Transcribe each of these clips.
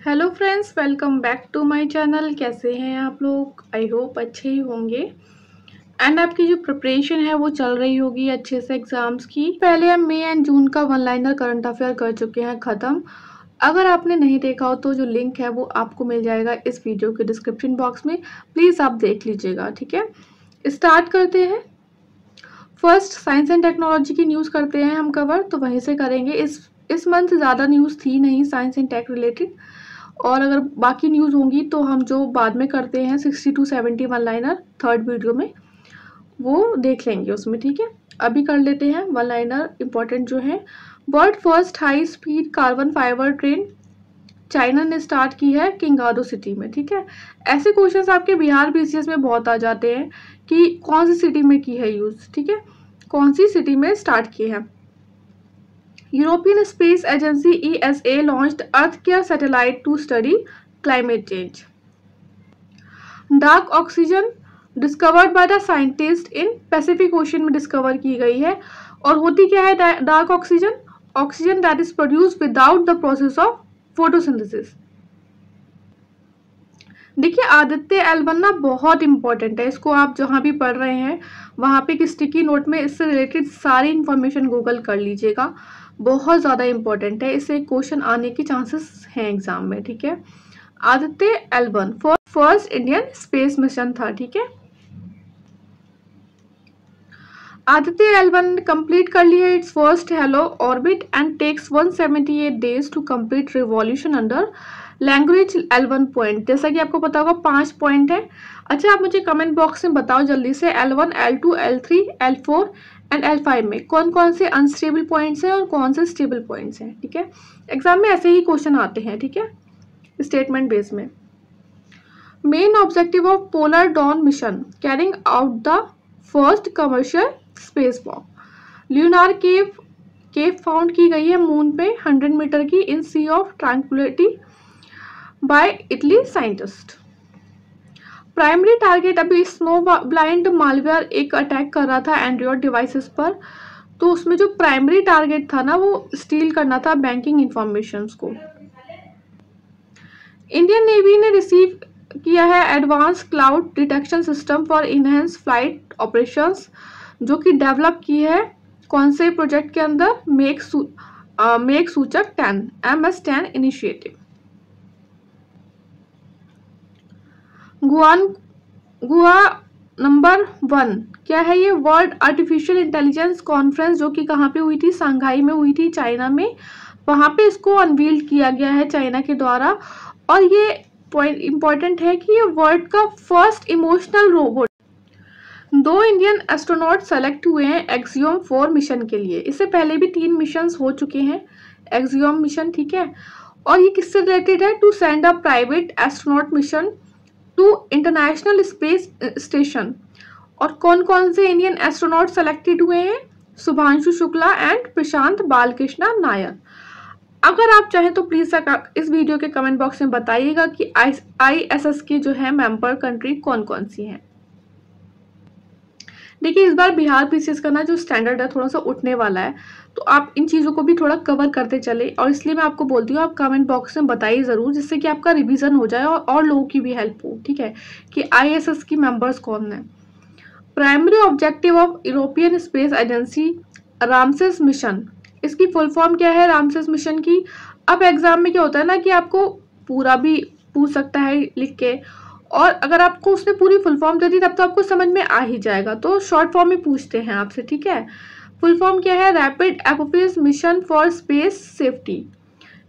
Hello friends, welcome back to my channel. कैसे हैं आप लोग? आई होप अच्छे ही होंगे एंड आपकी जो प्रिपरेशन है वो चल रही होगी अच्छे से एग्जाम्स की। पहले हम मई एंड जून का वन लाइनर करंट अफेयर कर चुके हैं ख़त्म। अगर आपने नहीं देखा हो तो जो लिंक है वो आपको मिल जाएगा इस वीडियो के डिस्क्रिप्शन बॉक्स में, प्लीज़ आप देख लीजिएगा। ठीक है, स्टार्ट करते हैं। फर्स्ट साइंस एंड टेक्नोलॉजी की न्यूज़ करते हैं हम कवर, तो वहीं से करेंगे। इस मंथ ज़्यादा न्यूज़ थी नहीं साइंस एंड टेक रिलेटेड, और अगर बाकी न्यूज़ होंगी तो हम जो बाद में करते हैं 60 to 70 one liner third video में, वो देख लेंगे उसमें। ठीक है, अभी कर लेते हैं वन लाइनर इंपॉर्टेंट जो है। World first high speed carbon fibre train China ने स्टार्ट की है किंगाडो सिटी में। ठीक है, ऐसे क्वेश्चंस आपके बिहार बीसीएस में बहुत आ जाते हैं कि कौन सी सिटी में की है यूज़। ठीक है, कौन सी सिटी में स्टार्ट की है। European Space Agency ESA launched Earth Care satellite to study climate change. Dark oxygen discovered by the scientist in Pacific Ocean में डिस्कवर की गई है। और होती क्या है dark oxygen? Oxygen that is produced without the process of photosynthesis. देखिए, Aditya L1 ना बहुत इंपॉर्टेंट है, इसको आप जहाँ भी पढ़ रहे हैं वहाँ पे एक स्टिकी नोट में इससे रिलेटेड सारी इंफॉर्मेशन गूगल कर लीजिएगा। बहुत ज़्यादा इंपॉर्टेंट है, इससे क्वेश्चन आने के चांसेस हैं एग्जाम में। ठीक है, Aditya L1 first Indian space mission था। ठीक है, आदित्य L1 कंप्लीट कर लिया it's first halo orbit and takes 178 days to complete revolution under language L1 point. जैसा कि आपको पता होगा 5 पॉइंट है। अच्छा, आप मुझे कमेंट बॉक्स में बताओ जल्दी से L1, L2, L3, L4 and L5 में कौन कौन से अनस्टेबल पॉइंट्स हैं और कौन से स्टेबल पॉइंट्स हैं। ठीक है, एग्जाम में ऐसे ही क्वेश्चन आते हैं। ठीक है, स्टेटमेंट बेस में। Main objective of Polar Dawn mission carrying out the first commercial space walk. Lunar cave found की गई है मून पे 100 मीटर की in Sea of Tranquillity by Italy scientist. Primary target, अभी स्नो ब्लाइंड मालवेयर एक attack कर रहा था एंड्रॉयड डिवाइसेस पर, तो उसमें जो प्राइमरी टारगेट था ना वो स्टील करना था बैंकिंग इंफॉर्मेशंस को। इंडियन नेवी ने रिसीव किया है advance cloud detection system for enhance flight operations, जो कि डेवलप की है कौन से प्रोजेक्ट के अंदर? मेक सूचक 10 MS10 इनिशिएटिव। गुआ नंबर 1 क्या है ये? वर्ल्ड आर्टिफिशियल इंटेलिजेंस कॉन्फ्रेंस, जो कि कहाँ पे हुई थी? शंघाई में हुई थी, चाइना में। वहाँ पे इसको अनवील किया गया है चाइना के द्वारा। और ये पॉइंट इंपॉर्टेंट है कि ये वर्ल्ड का first emotional robot. 2 Indian astronaut select हुए हैं एक्सियोम 4 मिशन के लिए। इससे पहले भी 3 मिशन हो चुके हैं एक्सियोम मिशन। ठीक है, और ये किससे रिलेटेड है? To send a private astronaut mission to International Space Station. और कौन कौन से इंडियन एस्ट्रोनॉट सेलेक्टेड हुए हैं? शुभांशु शुक्ला एंड प्रशांत बालकृष्ण नायर। अगर आप चाहें तो प्लीज इस वीडियो के कमेंट बॉक्स में बताइएगा कि ISS की जो है मेंबर कंट्री कौन कौन सी हैं। देखिए, इस बार बिहार बीसीएस का ना जो स्टैंडर्ड है थोड़ा सा उठने वाला है, तो आप इन चीज़ों को भी थोड़ा कवर करते चले। और इसलिए मैं आपको बोलती हूँ आप कमेंट बॉक्स में बताइए ज़रूर, जिससे कि आपका रिवीजन हो जाए और लोगों की भी हेल्प हो। ठीक है, कि ISS की मेंबर्स कौन है। Primary objective of European Space Agency Ramses mission, इसकी फुल फॉर्म क्या है रामसेस मिशन की? अब एग्जाम में क्या होता है ना कि आपको पूरा भी पूछ सकता है लिख के, और अगर आपको उसने पूरी फुल फॉर्म दे दी तब तो आपको समझ में आ ही जाएगा, तो शॉर्ट फॉर्म में पूछते हैं आपसे। ठीक है, फुल फॉर्म क्या है? Rapid Apophis mission for space safety.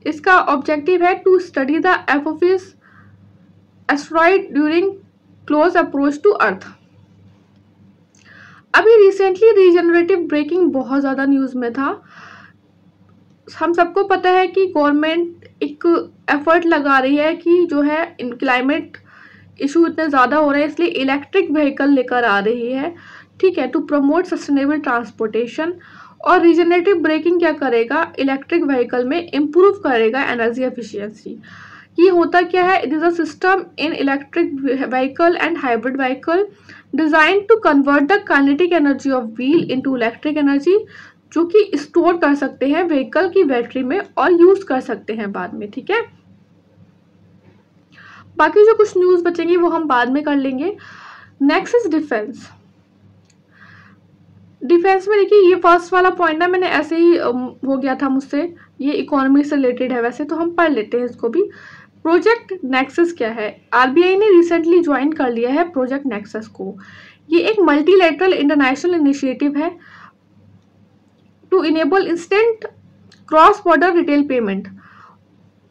इसका ऑब्जेक्टिव है to study the Apophis asteroid during close approach to earth. अभी रिसेंटली रीजनरेटिव ब्रेकिंग बहुत ज़्यादा न्यूज़ में था। हम सबको पता है कि गवर्नमेंट एक एफर्ट लगा रही है कि जो है क्लाइमेट इशू इतने ज़्यादा हो रहे हैं, इसलिए इलेक्ट्रिक व्हीकल लेकर आ रही है। ठीक है, टू प्रमोट सस्टेनेबल ट्रांसपोर्टेशन। और रीजनरेटिव ब्रेकिंग क्या करेगा? इलेक्ट्रिक व्हीकल में इम्प्रूव करेगा एनर्जी एफिशिएंसी। ये होता क्या है? It is a system in electric vehicle and hybrid vehicle design to convert the kinetic energy of wheel into electric energy, जो कि स्टोर कर सकते हैं व्हीकल की बैटरी में और यूज कर सकते हैं बाद में। ठीक है, बाकी जो कुछ न्यूज़ बचेंगी वो हम बाद में कर लेंगे। Next is defence. डिफेंस में देखिए ये फर्स्ट वाला पॉइंट ना मैंने ऐसे ही हो गया था मुझसे, ये इकोनॉमी से रिलेटेड है वैसे, तो हम पढ़ लेते हैं इसको भी। प्रोजेक्ट नेक्सस क्या है? आरबीआई ने रिसेंटली ज्वाइन कर लिया है प्रोजेक्ट नेक्सस को। ये एक मल्टीलैटरल इंटरनेशनल इनिशिएटिव है to enable instant cross border retail payment.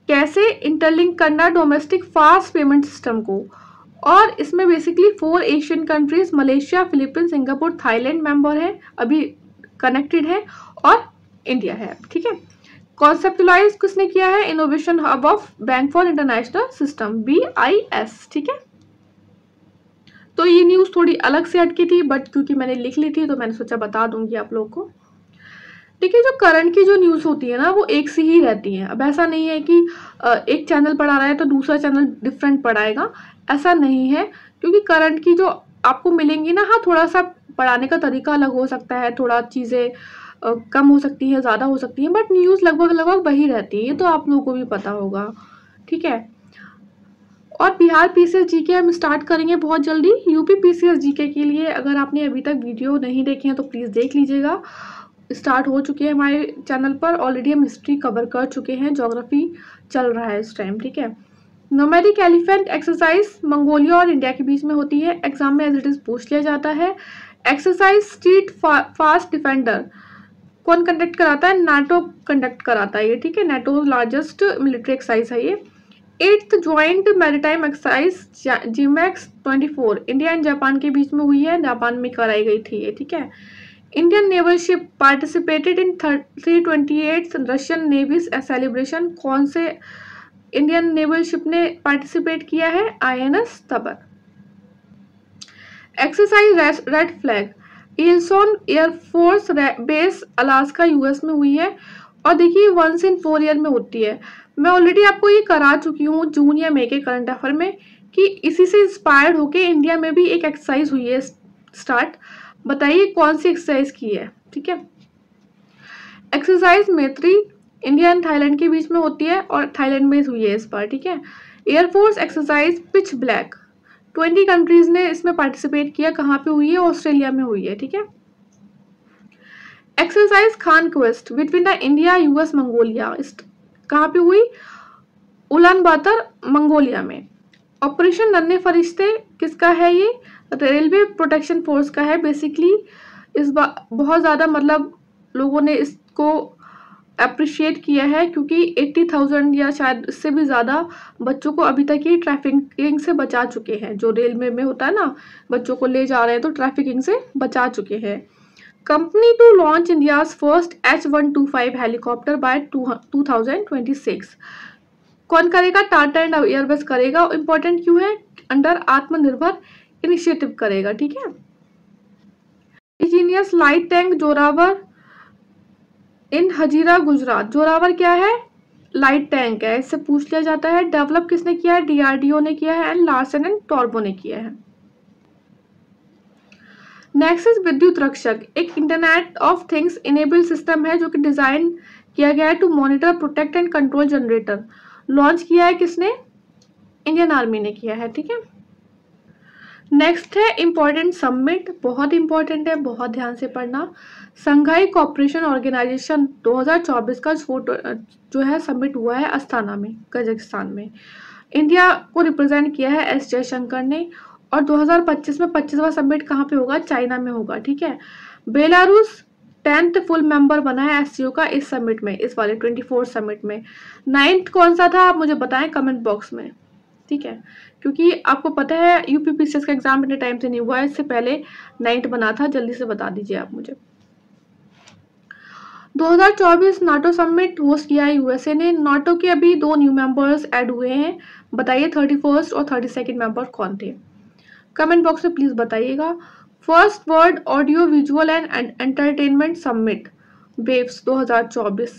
कैसे इंटरलिंक करना डोमेस्टिक फास्ट पेमेंट सिस्टम को, और इसमें basically 4 Asian countries Malaysia, Philippines, Singapore, Thailand member है, अभी कनेक्टेड है, और इंडिया है। ठीक है, कॉन्सेप्टुलाइज किसने किया है? Innovation hub of bank for international system, BIS। ठीक है, तो ये न्यूज़ थोड़ी अलग से हटकी थी, बट क्योंकि मैंने लिख ली थी तो मैंने सोचा बता दूंगी आप लोगों को। देखिए जो करंट की जो न्यूज़ होती है ना वो एक सी ही रहती है। अब ऐसा नहीं है कि एक चैनल पढ़ा रहा है तो दूसरा चैनल डिफरेंट पढ़ाएगा, ऐसा नहीं है। क्योंकि करंट की जो आपको मिलेंगी ना, हाँ थोड़ा सा पढ़ाने का तरीका अलग हो सकता है, थोड़ा चीज़ें कम हो सकती हैं, ज़्यादा हो सकती हैं, बट न्यूज़ लगभग वही रहती है, ये तो आप लोगों को भी पता होगा। ठीक है, और बिहार PCS GK हम स्टार्ट करेंगे बहुत जल्दी। यूपी PCS GK के लिए अगर आपने अभी तक वीडियो नहीं देखे हैं तो प्लीज़ देख लीजिएगा, स्टार्ट हो चुके हैं हमारे चैनल पर। ऑलरेडी हम हिस्ट्री कवर कर चुके हैं, ज्योग्राफी चल रहा है इस टाइम। ठीक है, नोमैडिक एलिफेंट एक्सरसाइज मंगोलिया और इंडिया के बीच में होती है, एग्जाम में एज इट इज पूछ लिया जाता है। एक्सरसाइज स्ट्रीट फास्ट डिफेंडर कौन कंडक्ट कराता है? नाटो कंडक्ट कराता है ये। ठीक है, नाटो लार्जेस्ट मिलिट्री एक्सरसाइज है ये। 8th joint maritime exercise GMAX 24 India and Japan के बीच में हुई है, जापान में कराई गई थी ये। ठीक है, Indian naval ship participated in 328 Russian navy celebration. कौन से इंडियन नेवल शिप ने पार्टिसिपेट किया है? INS Tabar. Exercise red flag Eielson air force base Alaska US में हुई है, और देखिए 1 in 4 ईयर में होती है। मैं ऑलरेडी आपको ये करा चुकी हूँ जून या मई के करंट अफेयर में, कि इसी से इंस्पायर्ड होके इंडिया में भी एक एक्सरसाइज हुई है स्टार्ट। बताइए कौन सी एक्सरसाइज की है? ठीक है, एक्सरसाइज मैत्री इंडिया एंड थाईलैंड के बीच में होती है, और थाईलैंड में हुई है इस बार। ठीक है, air force exercise pitch black 20 countries ने इसमें पार्टिसिपेट किया। कहाँ पे हुई है? ऑस्ट्रेलिया में हुई है। ठीक है, exercise Khan quest between the India US Mongolia कहाँ पे हुई? उलान बातर मंगोलिया में। ऑपरेशन नन्हे फरिश्ते किसका है? ये रेलवे प्रोटेक्शन फोर्स का है। बेसिकली इस बार बहुत ज़्यादा मतलब लोगों ने इसको अप्रिशिएट किया है, क्योंकि 80,000 या शायद इससे भी ज़्यादा बच्चों को अभी तक ही ट्रैफिकिंग से बचा चुके हैं। जो रेलवे में होता है ना, बच्चों को ले जा रहे हैं तो ट्रैफिकिंग से बचा चुके हैं। Company to launch India's first H125 helicopter by 2026। कौन करेगा? टाटा एंड एयरबस करेगा। इंपॉर्टेंट क्यों है? अंडर आत्मनिर्भर इनिशिएटिव करेगा। ठीक है, engineers light tank Zorawar in Hazira Gujarat. Zorawar क्या है? लाइट टैंक है, इससे पूछ लिया जाता है। डेवलप किसने किया है? DRDO ने किया है, एंड लार्सन एंड टॉर्बो ने किया है। नेक्सस विद्युत रक्षक एक internet of things enable system है जो कि डिजाइन किया गया है to monitor, protect and control generator. Launch किया है किसने? इंडियन आर्मी ने किया है। ठीक है, नेक्स्ट है इंपॉर्टेंट समिट, बहुत इंपॉर्टेंट है, बहुत ध्यान से पढ़ना। संघाई कोऑपरेशन ऑर्गेनाइजेशन 2024 का जो है समिट हुआ है अस्ताना में, कजाकिस्तान में। इंडिया को रिप्रेजेंट किया है S जयशंकर ने, और 2025 में 25वां समिट कहाँ पे होगा? चाइना में होगा। ठीक है, बेलारूस 10th फुल मेंबर बना है SCO का इस समिट में, इस वाले 24 समिट में। 9th कौन सा था आप मुझे बताएं कमेंट बॉक्स में। ठीक है, क्योंकि आपको पता है यूपी PCS का एग्जाम इतने टाइम से नहीं हुआ है, इससे पहले 9th बना था, जल्दी से बता दीजिए आप मुझे। 2024 नाटो समिट होस्ट किया है USA ने। नाटो के अभी 2 न्यू मेंबर्स ऐड हुए हैं, बताइए 31st और 32nd मेंबर कौन थे? कमेंट बॉक्स में प्लीज बताइएगा। First world audio visual and entertainment summit waves 2024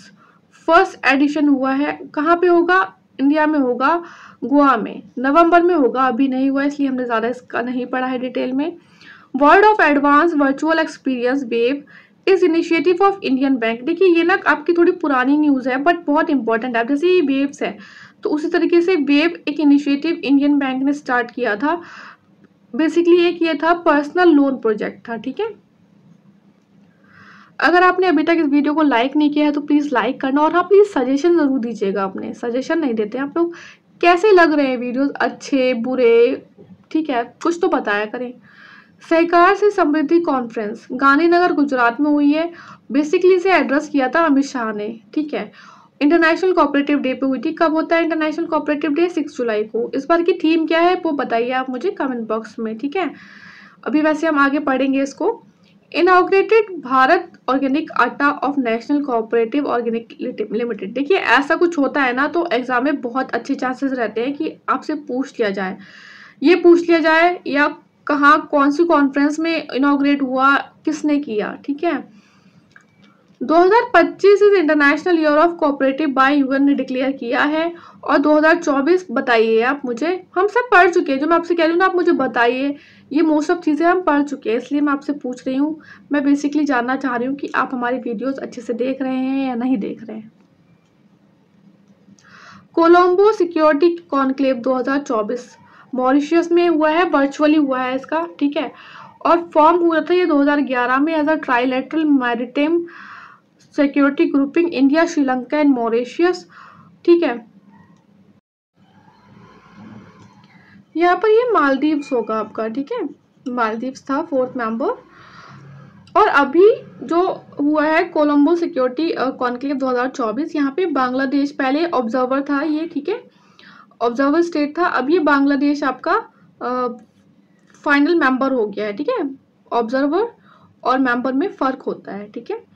first edition हुआ है। कहाँ पे होगा? इंडिया में होगा, गोवा में, नवंबर में होगा, अभी नहीं हुआ इसलिए हमने ज़्यादा इसका नहीं पढ़ा है डिटेल में। World of advance virtual experience wave is initiative of Indian bank. देखिए ये ना आपकी थोड़ी पुरानी न्यूज है बट बहुत इंपॉर्टेंट है। जैसे ये वेव्स है तो उसी तरीके से वेव एक इनिशिएटिव इंडियन बैंक ने स्टार्ट किया था। बेसिकली एक ये था पर्सनल लोन प्रोजेक्ट था, ठीक है। अगर आपने अभी तक इस वीडियो को लाइक नहीं किया है तो प्लीज लाइक करना, और हाँ प्लीज सजेशन जरूर दीजिएगा। अपने सजेशन नहीं देते आप लोग, कैसे लग रहे हैं वीडियोस, अच्छे बुरे, ठीक है, कुछ तो बताया करें। सहकार से समृद्धि कॉन्फ्रेंस गांधीनगर गुजरात में हुई है। बेसिकली इसे एड्रेस किया था अमित शाह ने, ठीक है। इंटरनेशनल कोऑपरेटिव डे पे हुई थी। कब होता है इंटरनेशनल कोऑपरेटिव डे? 6 जुलाई को। इस बार की थीम क्या है वो बताइए आप मुझे कमेंट बॉक्स में, ठीक है। अभी वैसे हम आगे पढ़ेंगे इसको। इनॉग्रेटेड भारत ऑर्गेनिक आटा of national cooperative organic limited. देखिए ऐसा कुछ होता है ना तो एग्जाम में बहुत अच्छे चांसेस रहते हैं कि आपसे पूछ लिया जाए, ये पूछ लिया जाए या कहाँ कौन सी कॉन्फ्रेंस में इनॉग्रेट हुआ, किसने किया, ठीक है। 2025 is international year of cooperative bye UN ने डिक्लेयर किया है। और 2024 बताइए आप मुझे, हम सब पढ़ चुके हैं, जो मैं आपसे कह रही हूँ ना आप मुझे बताइए, ये मोस्ट ऑफ चीज़ें हम पढ़ चुके हैं इसलिए मैं आपसे पूछ रही हूँ। मैं बेसिकली जानना चाह रही हूँ कि आप हमारी वीडियोस अच्छे से देख रहे हैं या नहीं देख रहे हैं। कोलंबो सिक्योरिटी कॉन्क्लेव 2024 मॉरिशस में हुआ है, वर्चुअली हुआ है इसका, ठीक है। और फॉर्म हुआ था ये 2011 में as a trilateral maritime security grouping India, Sri Lanka and Mauritius, ठीक है। यहाँ पर ये मालदीव्स होगा आपका, ठीक है, मालदीव्स था 4th मेंबर। और अभी जो हुआ है कोलंबो सिक्योरिटी कॉन्क्लेव 2024, यहाँ पे बांग्लादेश पहले ऑब्जर्वर था ये, ठीक है, ऑब्जर्वर स्टेट था। अब ये बांग्लादेश आपका फाइनल मेंबर हो गया है, ठीक है। ऑब्जर्वर और मेंबर में फर्क होता है, ठीक है।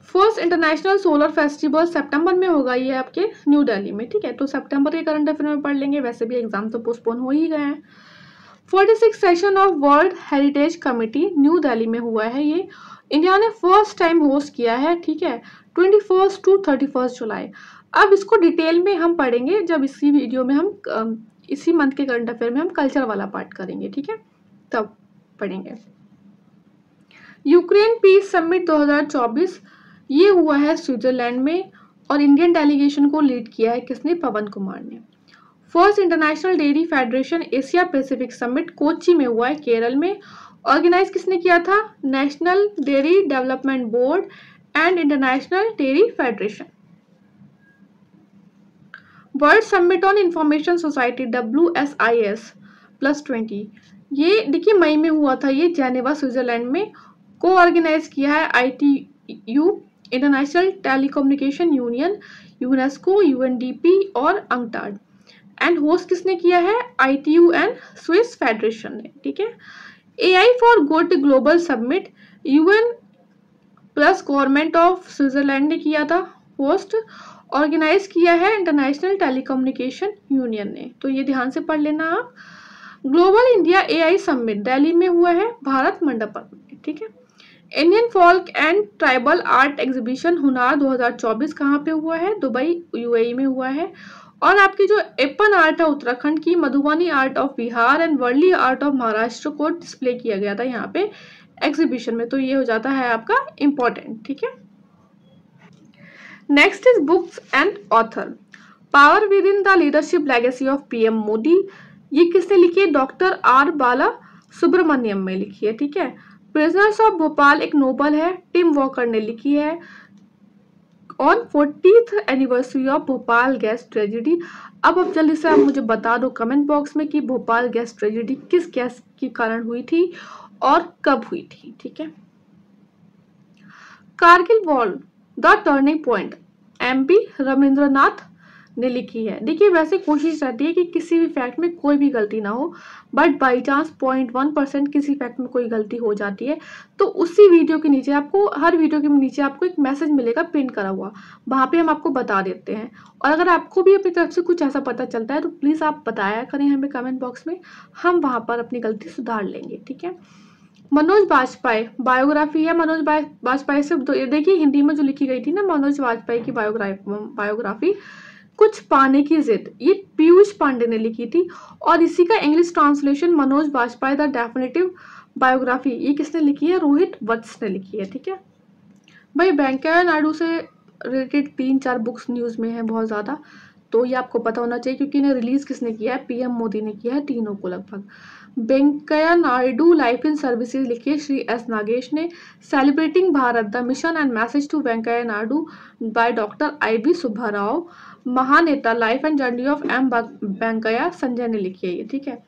फर्स्ट इंटरनेशनल सोलर फेस्टिवल सितंबर में होगा ये आपके न्यू दिल्ली में, ठीक है। तो सितंबर के करंट अफेयर में पढ़ लेंगे, वैसे भी एग्जाम तो पोस्टपोन हो ही गए हैं। 46 session of world heritage committee new Delhi में हुआ है ये, इंडिया ने फर्स्ट टाइम होस्ट किया है, ठीक है, 21 to 31 जुलाई। अब इसको डिटेल में हम पढ़ेंगे जब इसी वीडियो में हम इसी मंथ के करंट अफेयर में हम कल्चर वाला पार्ट करेंगे, ठीक है, तब पढ़ेंगे। यूक्रेन पीस समिट 2024 ये हुआ है स्विट्जरलैंड में, और इंडियन डेलीगेशन को लीड किया है किसने? पवन कुमार ने। First international dairy federation Asia Pacific summit Kochi में हुआ है, केरल में। ऑर्गेनाइज किसने किया था? National dairy development board and international dairy federation. World summit on information society WSIS +20 ये देखिए मई में हुआ था, ये जेनेवा स्विट्जरलैंड में। को ऑर्गेनाइज किया है ITU international telecommunication union, UNESCO, UNDP और अंगटाड। एंड होस्ट किसने किया है? ITU एंड स्विस फेडरेशन ने, ठीक है। AI for good global summit UN plus government of Switzerland ने किया था होस्ट। ऑर्गेनाइज किया है इंटरनेशनल टेलीकम्युनिकेशन यूनियन ने, तो ये ध्यान से पढ़ लेना आप। Global India AI summit Delhi में हुआ है, भारत मंडपम में, ठीक है। Indian folk and tribal art exhibition Hunar 2024 कहाँ पे हुआ है? दुबई UAE में हुआ है। और आपकी जो एपन आर्ट है उत्तराखंड की, Madhubani art of Bihar and Warli art of Maharashtra को डिस्प्ले किया गया था यहाँ पे एग्जीबिशन में, तो ये हो जाता है आपका इम्पोर्टेंट, ठीक है। Next is books and author. Power with in the leadership legacy of PM Modi, ये किसने लिखी है? डॉक्टर R बाला सुब्रमण्यम में लिखी है, ठीक है। प्रिजनर्स ऑफ भोपाल एक नोबल है, टिम वॉकर ने लिखी है। On 40th anniversary of Bhopal gas tragedy. अब जल्दी से आप मुझे बता दो कमेंट बॉक्स में कि भोपाल गैस ट्रेजेडी किस गैस के कारण हुई थी और कब हुई थी, ठीक है। Kargil war the turning point MP Rabindranath ने लिखी है। देखिए वैसे कोशिश रहती है कि किसी भी फैक्ट में कोई भी गलती ना हो, बट बाई चांस 0.1% किसी फैक्ट में कोई गलती हो जाती है तो उसी वीडियो के नीचे आपको, हर वीडियो के नीचे आपको एक मैसेज मिलेगा पिन करा हुआ, वहाँ पे हम आपको बता देते हैं। और अगर आपको भी अपनी तरफ से कुछ ऐसा पता चलता है तो प्लीज़ आप बताया करें हमें कमेंट बॉक्स में, हम वहाँ पर अपनी गलती सुधार लेंगे, ठीक है। मनोज वाजपेयी बायोग्राफी है, मनोज वाजपेयी से देखिए हिंदी में जो लिखी गई थी ना मनोज वाजपेयी की बायोग्राफी कुछ पाने की जिद, ये पीयूष पांडे ने लिखी थी। और इसी का English translation Manoj Vajpayee the definitive biography, ये किसने लिखी है? रोहित वत्स ने लिखी है, ठीक है। भाई वेंकैया नायडू से रिलेटेड 3-4 बुक्स न्यूज़ में है बहुत ज़्यादा, तो ये आपको पता होना चाहिए क्योंकि इन्हें रिलीज़ किसने किया है, पीएम मोदी ने किया है, तीनों को लगभग। Venkaiah Naidu life in services लिखिए श्री एस नागेश ने। Celebrating Bharat the mission and message to Venkaiah Naidu by doctor I B. Subba Rao, Mahaneta life and journey of M Venkaiah Sanjay ने लिखी है ये, ठीक है।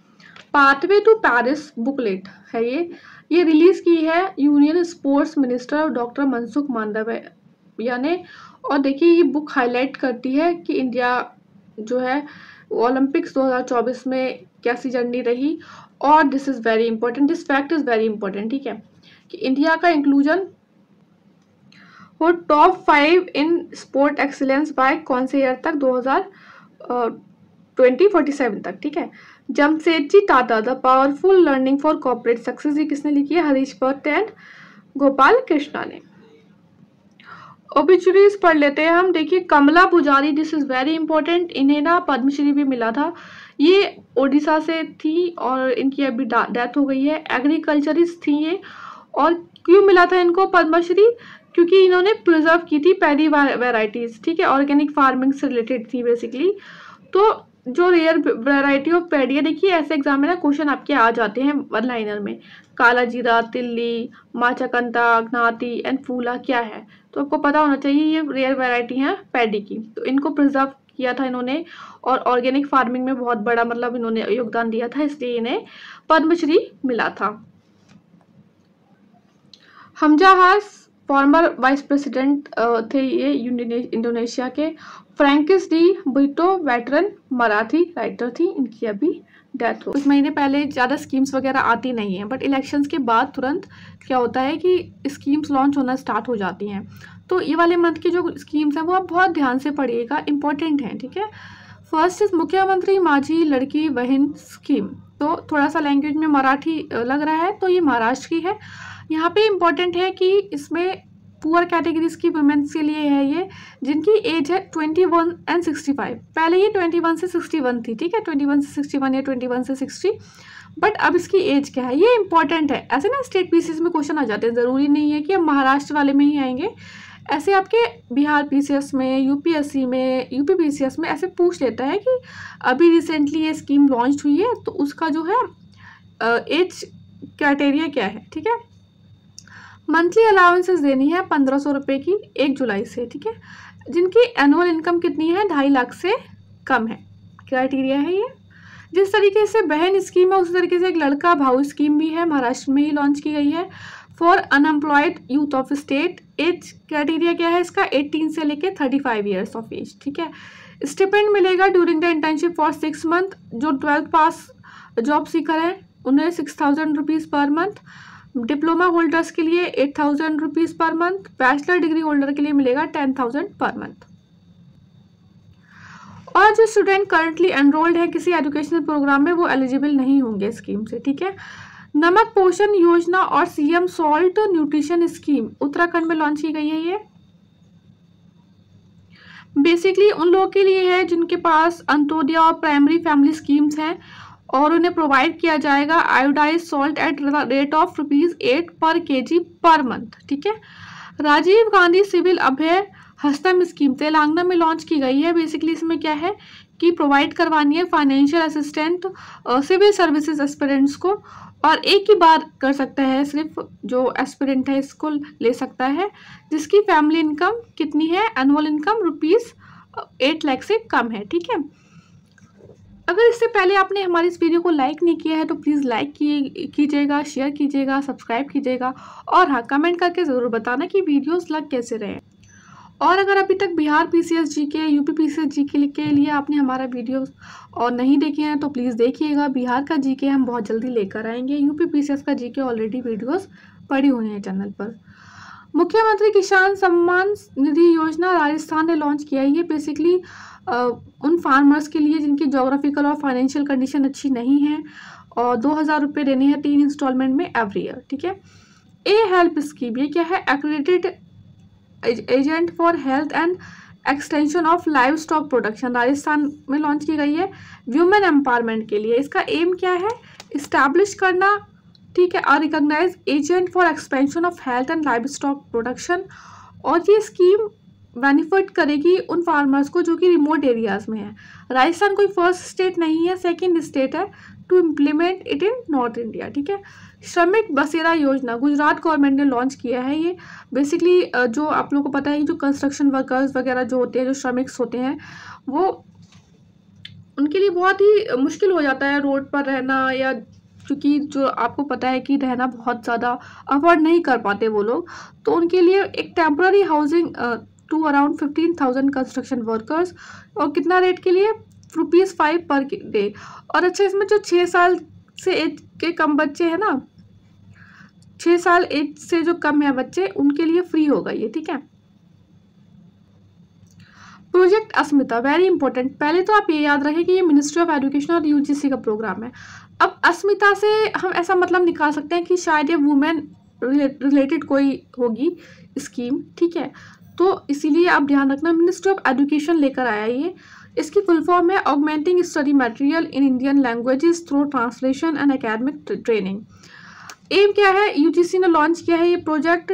पाथवे टू पेरिस बुकलेट है ये रिलीज की है union sports minister doctor Mansukh Mandaviya ने। और देखिए ये बुक हाईलाइट करती है कि इंडिया जो है ओलंपिक्स 2024 में कैसी जर्नी रही। और this is very important, this fact is very important, ठीक है, कि इंडिया का इंक्लूजन वो top 5 in sport excellence by कौन से ईयर तक, 2047 तक, ठीक है। Jamshedji Tata the powerful learning for corporate success, ये किसने लिखी है, हरीश भट्ट एंड गोपाल कृष्णा ने। ओबिचुरीज पढ़ लेते हैं हम। देखिए कमला पुजारी, दिस इज वेरी इंपॉर्टेंट, इन्हें ना पद्मश्री भी मिला था। ये ओडिशा से थी और इनकी अभी डेथ हो गई है। एग्रीकल्चरिस्ट थी ये, और क्यों मिला था इनको पद्मश्री, क्योंकि इन्होंने प्रिजर्व की थी पैडी वेराइटीज, ठीक है, ऑर्गेनिक फार्मिंग से रिलेटेड थी बेसिकली। तो जो रेयर वैरायटी ऑफ पैडी है, देखिए ऐसे एग्जाम में ना क्वेश्चन आपके आ जाते हैं वन लाइनर में, काला जीरा, तिल्ली, माचाकंता, घनाती एंड फूला क्या है, तो आपको पता होना चाहिए ये रेयर वैरायटी है पैडी की। तो इनको प्रिजर्व किया था इन्होंने और ऑर्गेनिक फार्मिंग में बहुत बड़ा मतलब इन्होंने योगदान दिया था, इसलिए इन्हें पद्मश्री मिला था। हमजा हास फॉर्मर वाइस प्रेसिडेंट थे ये इंडोनेशिया के। Francis de Britto veteran Marathi writer थी, इनकी अभी डेथ हो। कुछ महीने पहले ज़्यादा स्कीम्स वगैरह आती नहीं हैं, बट इलेक्शंस के बाद तुरंत क्या होता है कि स्कीम्स लॉन्च होना स्टार्ट हो जाती हैं। तो ये वाले मंथ की जो स्कीम्स हैं वो आप बहुत ध्यान से पढ़िएगा, इंपॉर्टेंट हैं, ठीक है। फर्स्ट इज मुख्यमंत्री माझी लड़की बहन स्कीम, तो थोड़ा सा लैंग्वेज में मराठी लग रहा है, तो ये महाराष्ट्र की है। यहाँ पे इम्पॉर्टेंट है कि इसमें पुअर कैटेगरीज की वुमेन्स के लिए है ये, जिनकी एज है 21 एंड 65। पहले ये 21 से 61 थी, ठीक है, 21 से 61 या 21 से 60, बट अब इसकी एज क्या है ये इंपॉर्टेंट है। ऐसे ना स्टेट पीसीएस में क्वेश्चन आ जाते हैं, ज़रूरी नहीं है कि अब महाराष्ट्र वाले में ही आएंगे, ऐसे आपके बिहार पीसीएस में, यूपीएससी में, यूपी पीसीएस में ऐसे पूछ लेता है कि अभी रिसेंटली ये स्कीम लॉन्च हुई है तो उसका जो है एज क्राइटेरिया क्या है, ठीक है। मंथली अलाउंसेस देनी है 1500 रुपये की 1 जुलाई से, ठीक है। जिनकी एनुअल इनकम कितनी है 2.5 लाख से कम है, क्राइटेरिया है ये। जिस तरीके से बहन स्कीम है उसी तरीके से एक लड़का भाऊ स्कीम भी है, महाराष्ट्र में ही लॉन्च की गई है for unemployed youth of state. Age criteria क्या है इसका, 18 से लेके 35 ईयर्स ऑफ एज, ठीक है। स्टिपेंड मिलेगा during the internship for 6 month. जो 12th पास जॉब सीकर है उन्हें 6000 rupees per month. Diploma holders के लिए 8000 rupees per month. Bachelor degree holder के लिए मिलेगा 10,000 पर मंथ। और जो स्टूडेंट करंटली एनरोल्ड है किसी एजुकेशनल प्रोग्राम में वो एलिजिबल नहीं होंगे स्कीम से, ठीक है। नमक पोषण योजना और CM salt nutrition scheme Uttarakhand में लॉन्च की गई है। ये बेसिकली उन लोगों के लिए है जिनके पास अंत्योदय और प्राइमरी फैमिली स्कीम्स हैं और उन्हें प्रोवाइड किया जाएगा iodise salt at rate of ₹8 पर केजी पर मंथ, ठीक है। राजीव गांधी सिविल अभय हस्तम स्कीम तेलंगाना में लॉन्च की गई है। बेसिकली इसमें क्या है कि प्रोवाइड करवानी है financial assistant civil services aspirants को, और एक ही बार कर सकता है, सिर्फ जो एस्पिरेंट है इसको ले सकता है, जिसकी फैमिली इनकम कितनी है, एनुअल इनकम ₹8 लाख से कम है, ठीक है। अगर इससे पहले आपने हमारी इस वीडियो को लाइक नहीं किया है तो प्लीज़ लाइक कीजिएगा, शेयर कीजिएगा, सब्सक्राइब कीजिएगा, और हाँ कमेंट करके ज़रूर बताना कि वीडियोस लग कैसे रहे। और अगर अभी तक Bihar PCS GK, UP PCS GK के लिए आपने हमारा वीडियो और नहीं देखे हैं तो प्लीज़ देखिएगा। बिहार का जीके हम बहुत जल्दी लेकर आएंगे, यूपी पीसीएस का जीके ऑलरेडी वीडियोस पड़ी हुई हैं चैनल पर। मुख्यमंत्री किसान सम्मान निधि योजना राजस्थान ने लॉन्च किया है। ये बेसिकली उन फार्मर्स के लिए जिनकी जोग्राफिकल और फाइनेंशियल कंडीशन अच्छी नहीं है, और 2000 रुपये देने हैं 3 इंस्टॉलमेंट में एवरी ईयर, ठीक है। ए हेल्प स्कीम, ये क्या है, accredited agent for health and extension of live stock production, Rajasthan में लॉन्च की गई है व्यूमेन एम्पावरमेंट के लिए। इसका एम क्या है, इस्टेब्लिश करना, ठीक है, और recognise agent for expansion of health and livestock production, और ये स्कीम बेनिफिट करेगी उन फार्मर्स को जो कि रिमोट एरियाज में है। राजस्थान कोई फर्स्ट स्टेट नहीं है, सेकंड स्टेट है to implement it in north India, ठीक है। श्रमिक बसेरा योजना गुजरात गवर्नमेंट ने लॉन्च किया है। ये बेसिकली जो आप लोगों को पता है, जो कंस्ट्रक्शन वर्कर्स वगैरह जो होते हैं, जो श्रमिक्स होते हैं, वो उनके लिए बहुत ही मुश्किल हो जाता है रोड पर रहना, या क्योंकि जो आपको पता है कि रहना बहुत ज़्यादा अफोर्ड नहीं कर पाते वो लोग, तो उनके लिए एक temporary housing to around 15,000 construction workers, और कितना रेट के लिए, ₹5 पर डे। और अच्छा, इसमें जो 6 साल से एज के कम बच्चे हैं ना, 6 साल एज से जो कम है बच्चे, उनके लिए फ्री होगा ये, ठीक है। प्रोजेक्ट अस्मिता वेरी इंपॉर्टेंट। पहले तो आप ये याद रखें कि ये मिनिस्ट्री ऑफ एजुकेशन और यूजीसी का प्रोग्राम है। अब अस्मिता से हम ऐसा मतलब निकाल सकते हैं कि शायद ये वुमेन रिलेटेड कोई होगी स्कीम, ठीक है। तो इसीलिए आप ध्यान रखना, मिनिस्ट्री ऑफ एजुकेशन लेकर आया ये। इसकी फुल फॉर्म है augmenting study material in Indian languages through translation and academic training. Aim क्या है, यूजीसी ने लॉन्च किया है ये प्रोजेक्ट।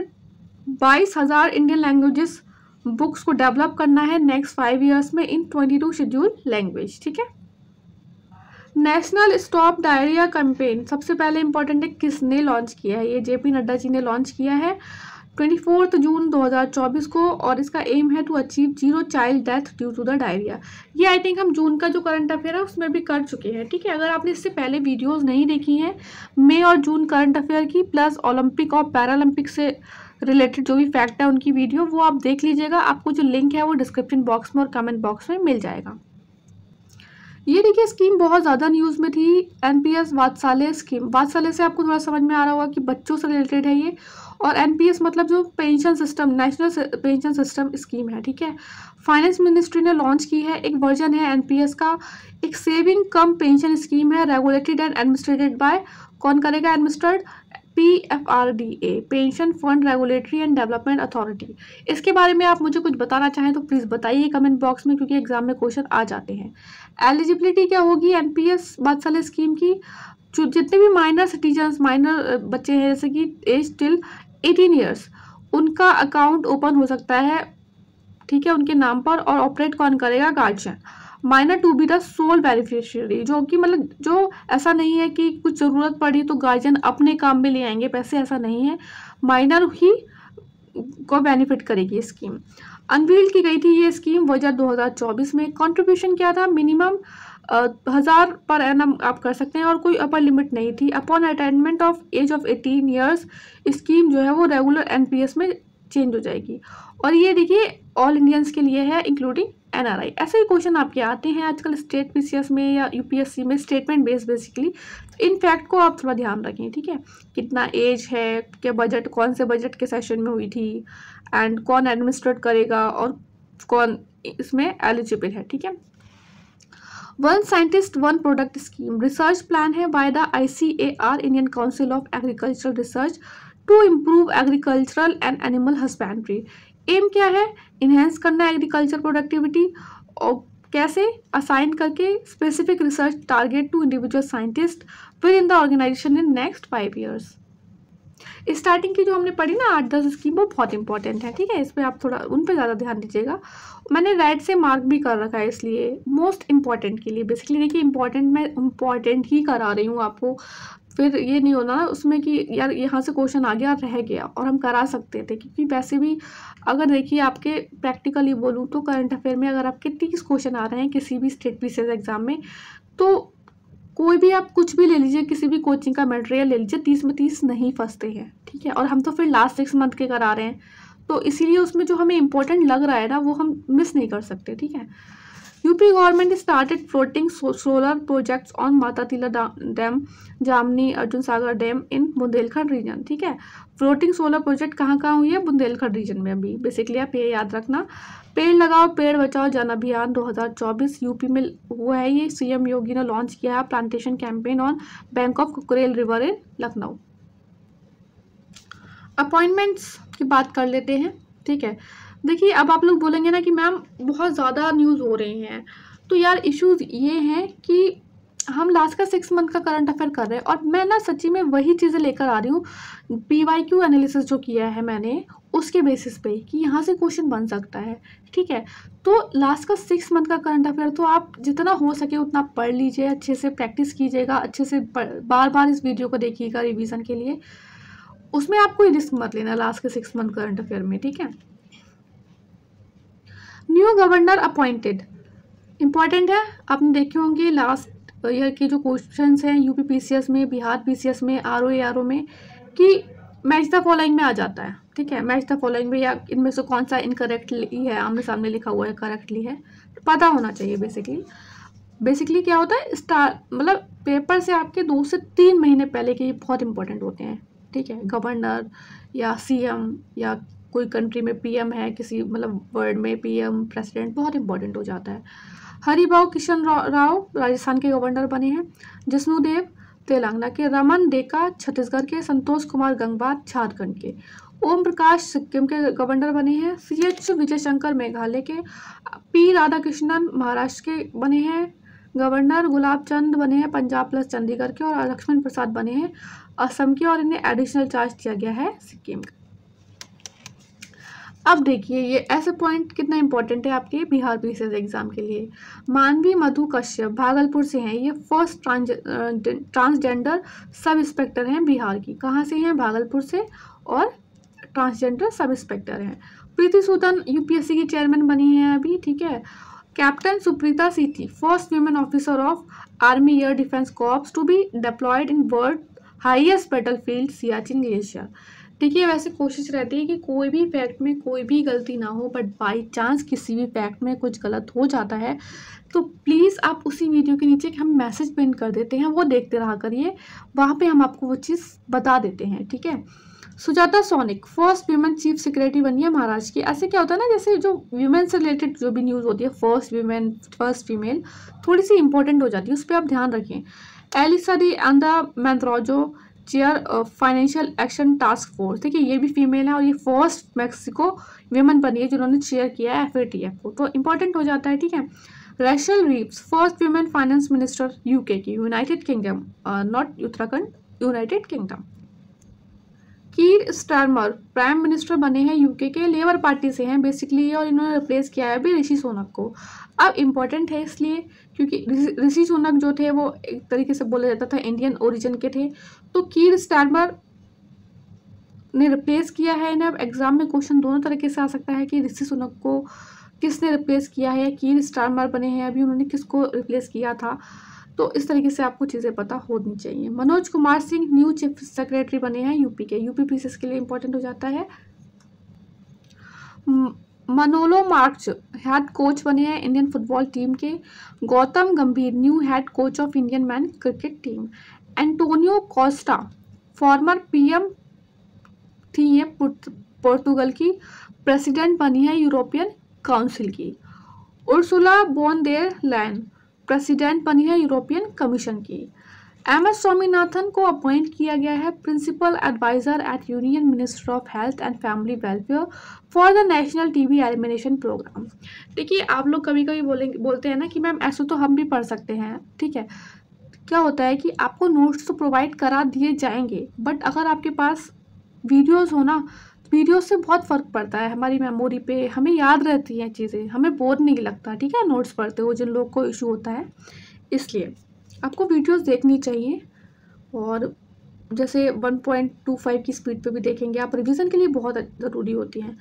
22,000 इंडियन लैंग्वेजेस बुक्स को डेवलप करना है नेक्स्ट 5 ईयर्स में इन 22 शेड्यूल लैंग्वेज, ठीक है। नेशनल स्टॉप डायरिया कैंपेन सबसे पहले इंपॉर्टेंट है, किसने लॉन्च किया है, ये जेपी नड्डा जी ने लॉन्च किया है 24 जून 2024 को, और इसका एम है to achieve 0 child death due to the diarrhoea. ये आई थिंक हम जून का जो करंट अफेयर है उसमें भी कर चुके हैं, ठीक है। अगर आपने इससे पहले वीडियोस नहीं देखी हैं मई और जून करंट अफेयर की, प्लस ओलंपिक और पैरालंपिक से रिलेटेड जो भी फैक्ट है उनकी वीडियो, वो आप देख लीजिएगा। आपको जो लिंक है वो डिस्क्रिप्शन बॉक्स में और कमेंट बॉक्स में मिल जाएगा। ये देखिए स्कीम बहुत ज़्यादा न्यूज़ में थी, एनपीएस वात्सल्य स्कीम। वात्सल्य से आपको थोड़ा समझ में आ रहा होगा कि बच्चों से रिलेटेड है ये, और एनपीएस मतलब जो pension system, national pension system scheme है, ठीक है। फाइनेंस मिनिस्ट्री ने लॉन्च की है, एक वर्जन है एनपीएस का, एक सेविंग कम पेंशन स्कीम है, रेगुलेटेड एंड एडमिनिस्ट्रेटेड बाय, कौन करेगा administrate, PFRDA, pension fund regulatory and development authority. इसके बारे में आप मुझे कुछ बताना चाहें तो प्लीज़ बताइए कमेंट बॉक्स में, क्योंकि एग्जाम में क्वेश्चन आ जाते हैं। एलिजिबिलिटी क्या होगी एनपीएस वात्सल्य स्कीम की, जो जितने भी माइनर सिटीजन्स, माइनर बच्चे हैं जैसे कि एज टिल 18 ईयर्स, उनका अकाउंट ओपन हो सकता है, ठीक है, उनके नाम पर, और ऑपरेट कौन करेगा, guardian. Minor to be the sole beneficiary, जो कि मतलब जो ऐसा नहीं है कि कुछ ज़रूरत पड़ी तो गार्जियन अपने काम में ले आएंगे पैसे, ऐसा नहीं है, माइनर ही को बेनिफिट करेगी स्कीम। अनवील्ड की गई थी ये स्कीम बजट 2024 में। कंट्रीब्यूशन क्या था, मिनिमम 1000 पर एनम आप कर सकते हैं, और कोई अपर लिमिट नहीं थी। Upon attainment of age of 18 years scheme जो है वो रेगुलर एनपीएस में चेंज हो जाएगी। और ये देखिए ऑल इंडियंस के लिए है, इंक्लूडिंग एनआरआई। ऐसे ही क्वेश्चन आपके आते हैं आजकल स्टेट पीसीएस में या यूपीएससी में, statement based basically. In fact को आप थोड़ा ध्यान रखें, ठीक है। कितना एज है, क्या बजट, कौन से बजट के सेशन में हुई थी, एंड कौन एडमिनिस्ट्रेट करेगा, और कौन इसमें एलिजिबल है, ठीक है। One scientist one product scheme research plan है by the ICAR, Indian council of agricultural research, to improve agricultural and animal husbandry. Aim क्या है, इन्हेंस करना एग्रीकल्चर प्रोडक्टिविटी, और कैसे, असाइन करके specific research target to individual scientist with in the organisation in next 5 years. Starting की जो हमने पढ़ी ना 8-10 स्कीम, वो बहुत इंपॉर्टेंट है, ठीक है। इस पर आप थोड़ा उन पर ज़्यादा ध्यान दीजिएगा। मैंने राइट से मार्क भी कर रखा है, इसलिए मोस्ट इंपॉर्टेंट के लिए। बेसिकली देखिए इंपॉर्टेंट मैं इंपॉर्टेंट ही करा रही हूँ आपको, फिर ये नहीं होना ना उसमें कि यार यहाँ से क्वेश्चन आ गया रह गया, और हम करा सकते थे, क्योंकि वैसे भी अगर देखिए आपके प्रैक्टिकली बोलूँ तो करंट अफेयर में अगर आपके 30 क्वेश्चन आ रहे हैं किसी भी स्टेट पीसीएस एग्जाम में, तो कोई भी आप कुछ भी ले लीजिए, किसी भी कोचिंग का मटेरियल ले लीजिए, 30 में 30 नहीं फंसते हैं, ठीक है। और हम तो फिर लास्ट 6 मंथ के करा रहे हैं, तो इसीलिए उसमें जो हमें इंपॉर्टेंट लग रहा है ना वो हम मिस नहीं कर सकते, ठीक है। UP government started floating solar projects on Matatila dam, Jamni Arjun Sagar dam in Bundelkhand region, ठीक है। फ्लोटिंग सोलर प्रोजेक्ट कहाँ कहाँ हुई है, बुंदेलखंड रीजन में अभी। बेसिकली आप ये याद रखना। पेड़ लगाओ पेड़ बचाओ जन अभियान 2024 यूपी में हुआ है ये, सीएम योगी ने लॉन्च किया है plantation campaign on bank of Kukrail river in Lucknow. Appointments की बात कर लेते हैं, ठीक है। देखिए अब आप लोग बोलेंगे ना कि मैम बहुत ज़्यादा न्यूज़ हो रही हैं, तो यार इश्यूज़ ये हैं कि हम लास्ट का 6 मंथ का करंट अफेयर कर रहे हैं और मैं ना सच्ची में वही चीज़ें लेकर आ रही हूँ, PYQ एनालिसिस जो किया है मैंने उसके बेसिस पे कि यहाँ से क्वेश्चन बन सकता है, ठीक है। तो लास्ट का 6 मंथ का करंट अफेयर तो आप जितना हो सके उतना पढ़ लीजिए, अच्छे से प्रैक्टिस कीजिएगा, अच्छे से बार बार इस वीडियो को देखिएगा रिवीजन के लिए। उसमें आप कोई रिस्क मत लेना लास्ट के 6 मंथ करंट अफेयर में, ठीक है। न्यू गवर्नर अपॉइंटेड, इम्पॉर्टेंट है। आपने देखे होंगे लास्ट ईयर के जो क्वेश्चंस हैं यूपी PCS में, बिहार PCS में, RO ARO में, कि मैच द फॉलोइंग में आ जाता है, ठीक है। मैच द फॉलोइंग में या इनमें से कौन सा इनकरेक्टली है, आमने सामने लिखा हुआ है, करेक्टली है, पता होना चाहिए। बेसिकली क्या होता है, मतलब पेपर से आपके 2 से 3 महीने पहले के ये बहुत इंपॉर्टेंट होते हैं, ठीक है। गवर्नर या CM या कोई कंट्री में PM है, किसी मतलब वर्ड में PM प्रेसिडेंट, बहुत इंपॉर्टेंट हो जाता है। हरिभाऊ किशन राव राजस्थान के गवर्नर बने हैं। जिष्णुदेव तेलंगाना के, रमन डेका छत्तीसगढ़ के, संतोष कुमार गंगवार झारखंड के, ओम प्रकाश सिक्किम के गवर्नर बने हैं। CH विजय शंकर मेघालय के, P राधाकृष्णन महाराष्ट्र के बने हैं गवर्नर। गुलाब चंद बने हैं पंजाब प्लस चंडीगढ़ के, और लक्ष्मण प्रसाद बने हैं असम के, और इन्हें एडिशनल चार्ज दिया गया है सिक्किम का। अब देखिए ये ऐसे पॉइंट कितना इंपॉर्टेंट है आपके बिहार PCS एग्जाम के लिए। मानवी मधु कश्यप भागलपुर से हैं, ये फर्स्ट ट्रांसजेंडर सब इंस्पेक्टर हैं बिहार की। कहाँ से हैं? भागलपुर से, और ट्रांसजेंडर सब इंस्पेक्टर हैं। प्रीति सूदन UPSC की चेयरमैन बनी हैं अभी, ठीक है। Captain Supreetha C T first women officer of army air defence corps to be deployed in world highest battlefield Siachen glacier. देखिए वैसे कोशिश रहती है कि कोई भी फैक्ट में कोई भी गलती ना हो, बट बाई चांस किसी भी फैक्ट में कुछ गलत हो जाता है तो प्लीज़ आप उसी वीडियो के नीचे हम मैसेज पिन कर देते हैं, वो देखते रहा करिए, वहाँ पे हम आपको वो चीज़ बता देते हैं, ठीक है। Sujata sonic first women chief secretary बनी है महाराष्ट्र की। ऐसे क्या होता है ना, जैसे जो वुमेन से रिलेटेड जो भी न्यूज़ होती है, फर्स्ट वुमेन फर्स्ट फीमेल थोड़ी सी इंपॉर्टेंट हो जाती है, उस पर आप ध्यान रखें। Elisa de Anda Madrazo chair financial action task force, देखिए ये भी फीमेल है और ये फर्स्ट मैक्सिको वुमेन बनी है जिन्होंने चेयर किया है FATF को, तो इंपॉर्टेंट हो जाता है, ठीक है। Rachel Reeves first women finance minister UK की, United Kingdom, not Uttarakhand, United Kingdom. Keir Starmer prime minister बने हैं UK के, लेबर पार्टी से हैं बेसिकली, और इन्होंने रिप्लेस किया है अभी ऋषि सुनक को। अब इम्पॉर्टेंट है इसलिए क्योंकि ऋषि सुनक जो थे वो एक तरीके से बोला जाता था इंडियन ओरिजिन के थे, तो कीर स्टारमर ने रिप्लेस किया है इन्हें। अब एग्जाम में क्वेश्चन दोनों तरीके से आ सकता है कि ऋषि सुनक को किसने रिप्लेस किया है, कीर स्टारमर बने हैं अभी, उन्होंने किसको रिप्लेस किया था, तो इस तरीके से आपको चीज़ें पता होनी चाहिए। Manoj Kumar Singh new chief secretary बने हैं यूपी के, यूपी PCS के लिए इंपॉर्टेंट हो जाता है। मनोलो मार्च हेड कोच बने हैं इंडियन फुटबॉल टीम के। Gautam Gambhir new head coach of Indian man cricket team. Antonio Costa former PM थी ये पोर्तुगल की, प्रेसिडेंट बनी है यूरोपियन काउंसिल की। Ursula von der Leyen president बनी है यूरोपियन कमीशन की। MS स्वामीनाथन को अपॉइंट किया गया है principal adviser at union minister of health and family welfare for the national TB elimination programme. देखिए आप लोग कभी कभी बोलते हैं ना कि मैम ऐसे तो हम भी पढ़ सकते हैं, ठीक है। क्या होता है कि आपको नोट्स तो प्रोवाइड करा दिए जाएंगे, बट अगर आपके पास वीडियोस हो ना, वीडियो से बहुत फ़र्क पड़ता है हमारी मेमोरी पे, हमें याद रहती हैं चीज़ें, हमें बोर नहीं लगता, ठीक है, नोट्स पढ़ते हो जिन लोग को इशू होता है। इसलिए आपको वीडियोस देखनी चाहिए, और जैसे 1.25 की स्पीड पे भी देखेंगे आप, रिवीजन के लिए बहुत ज़रूरी होती हैं।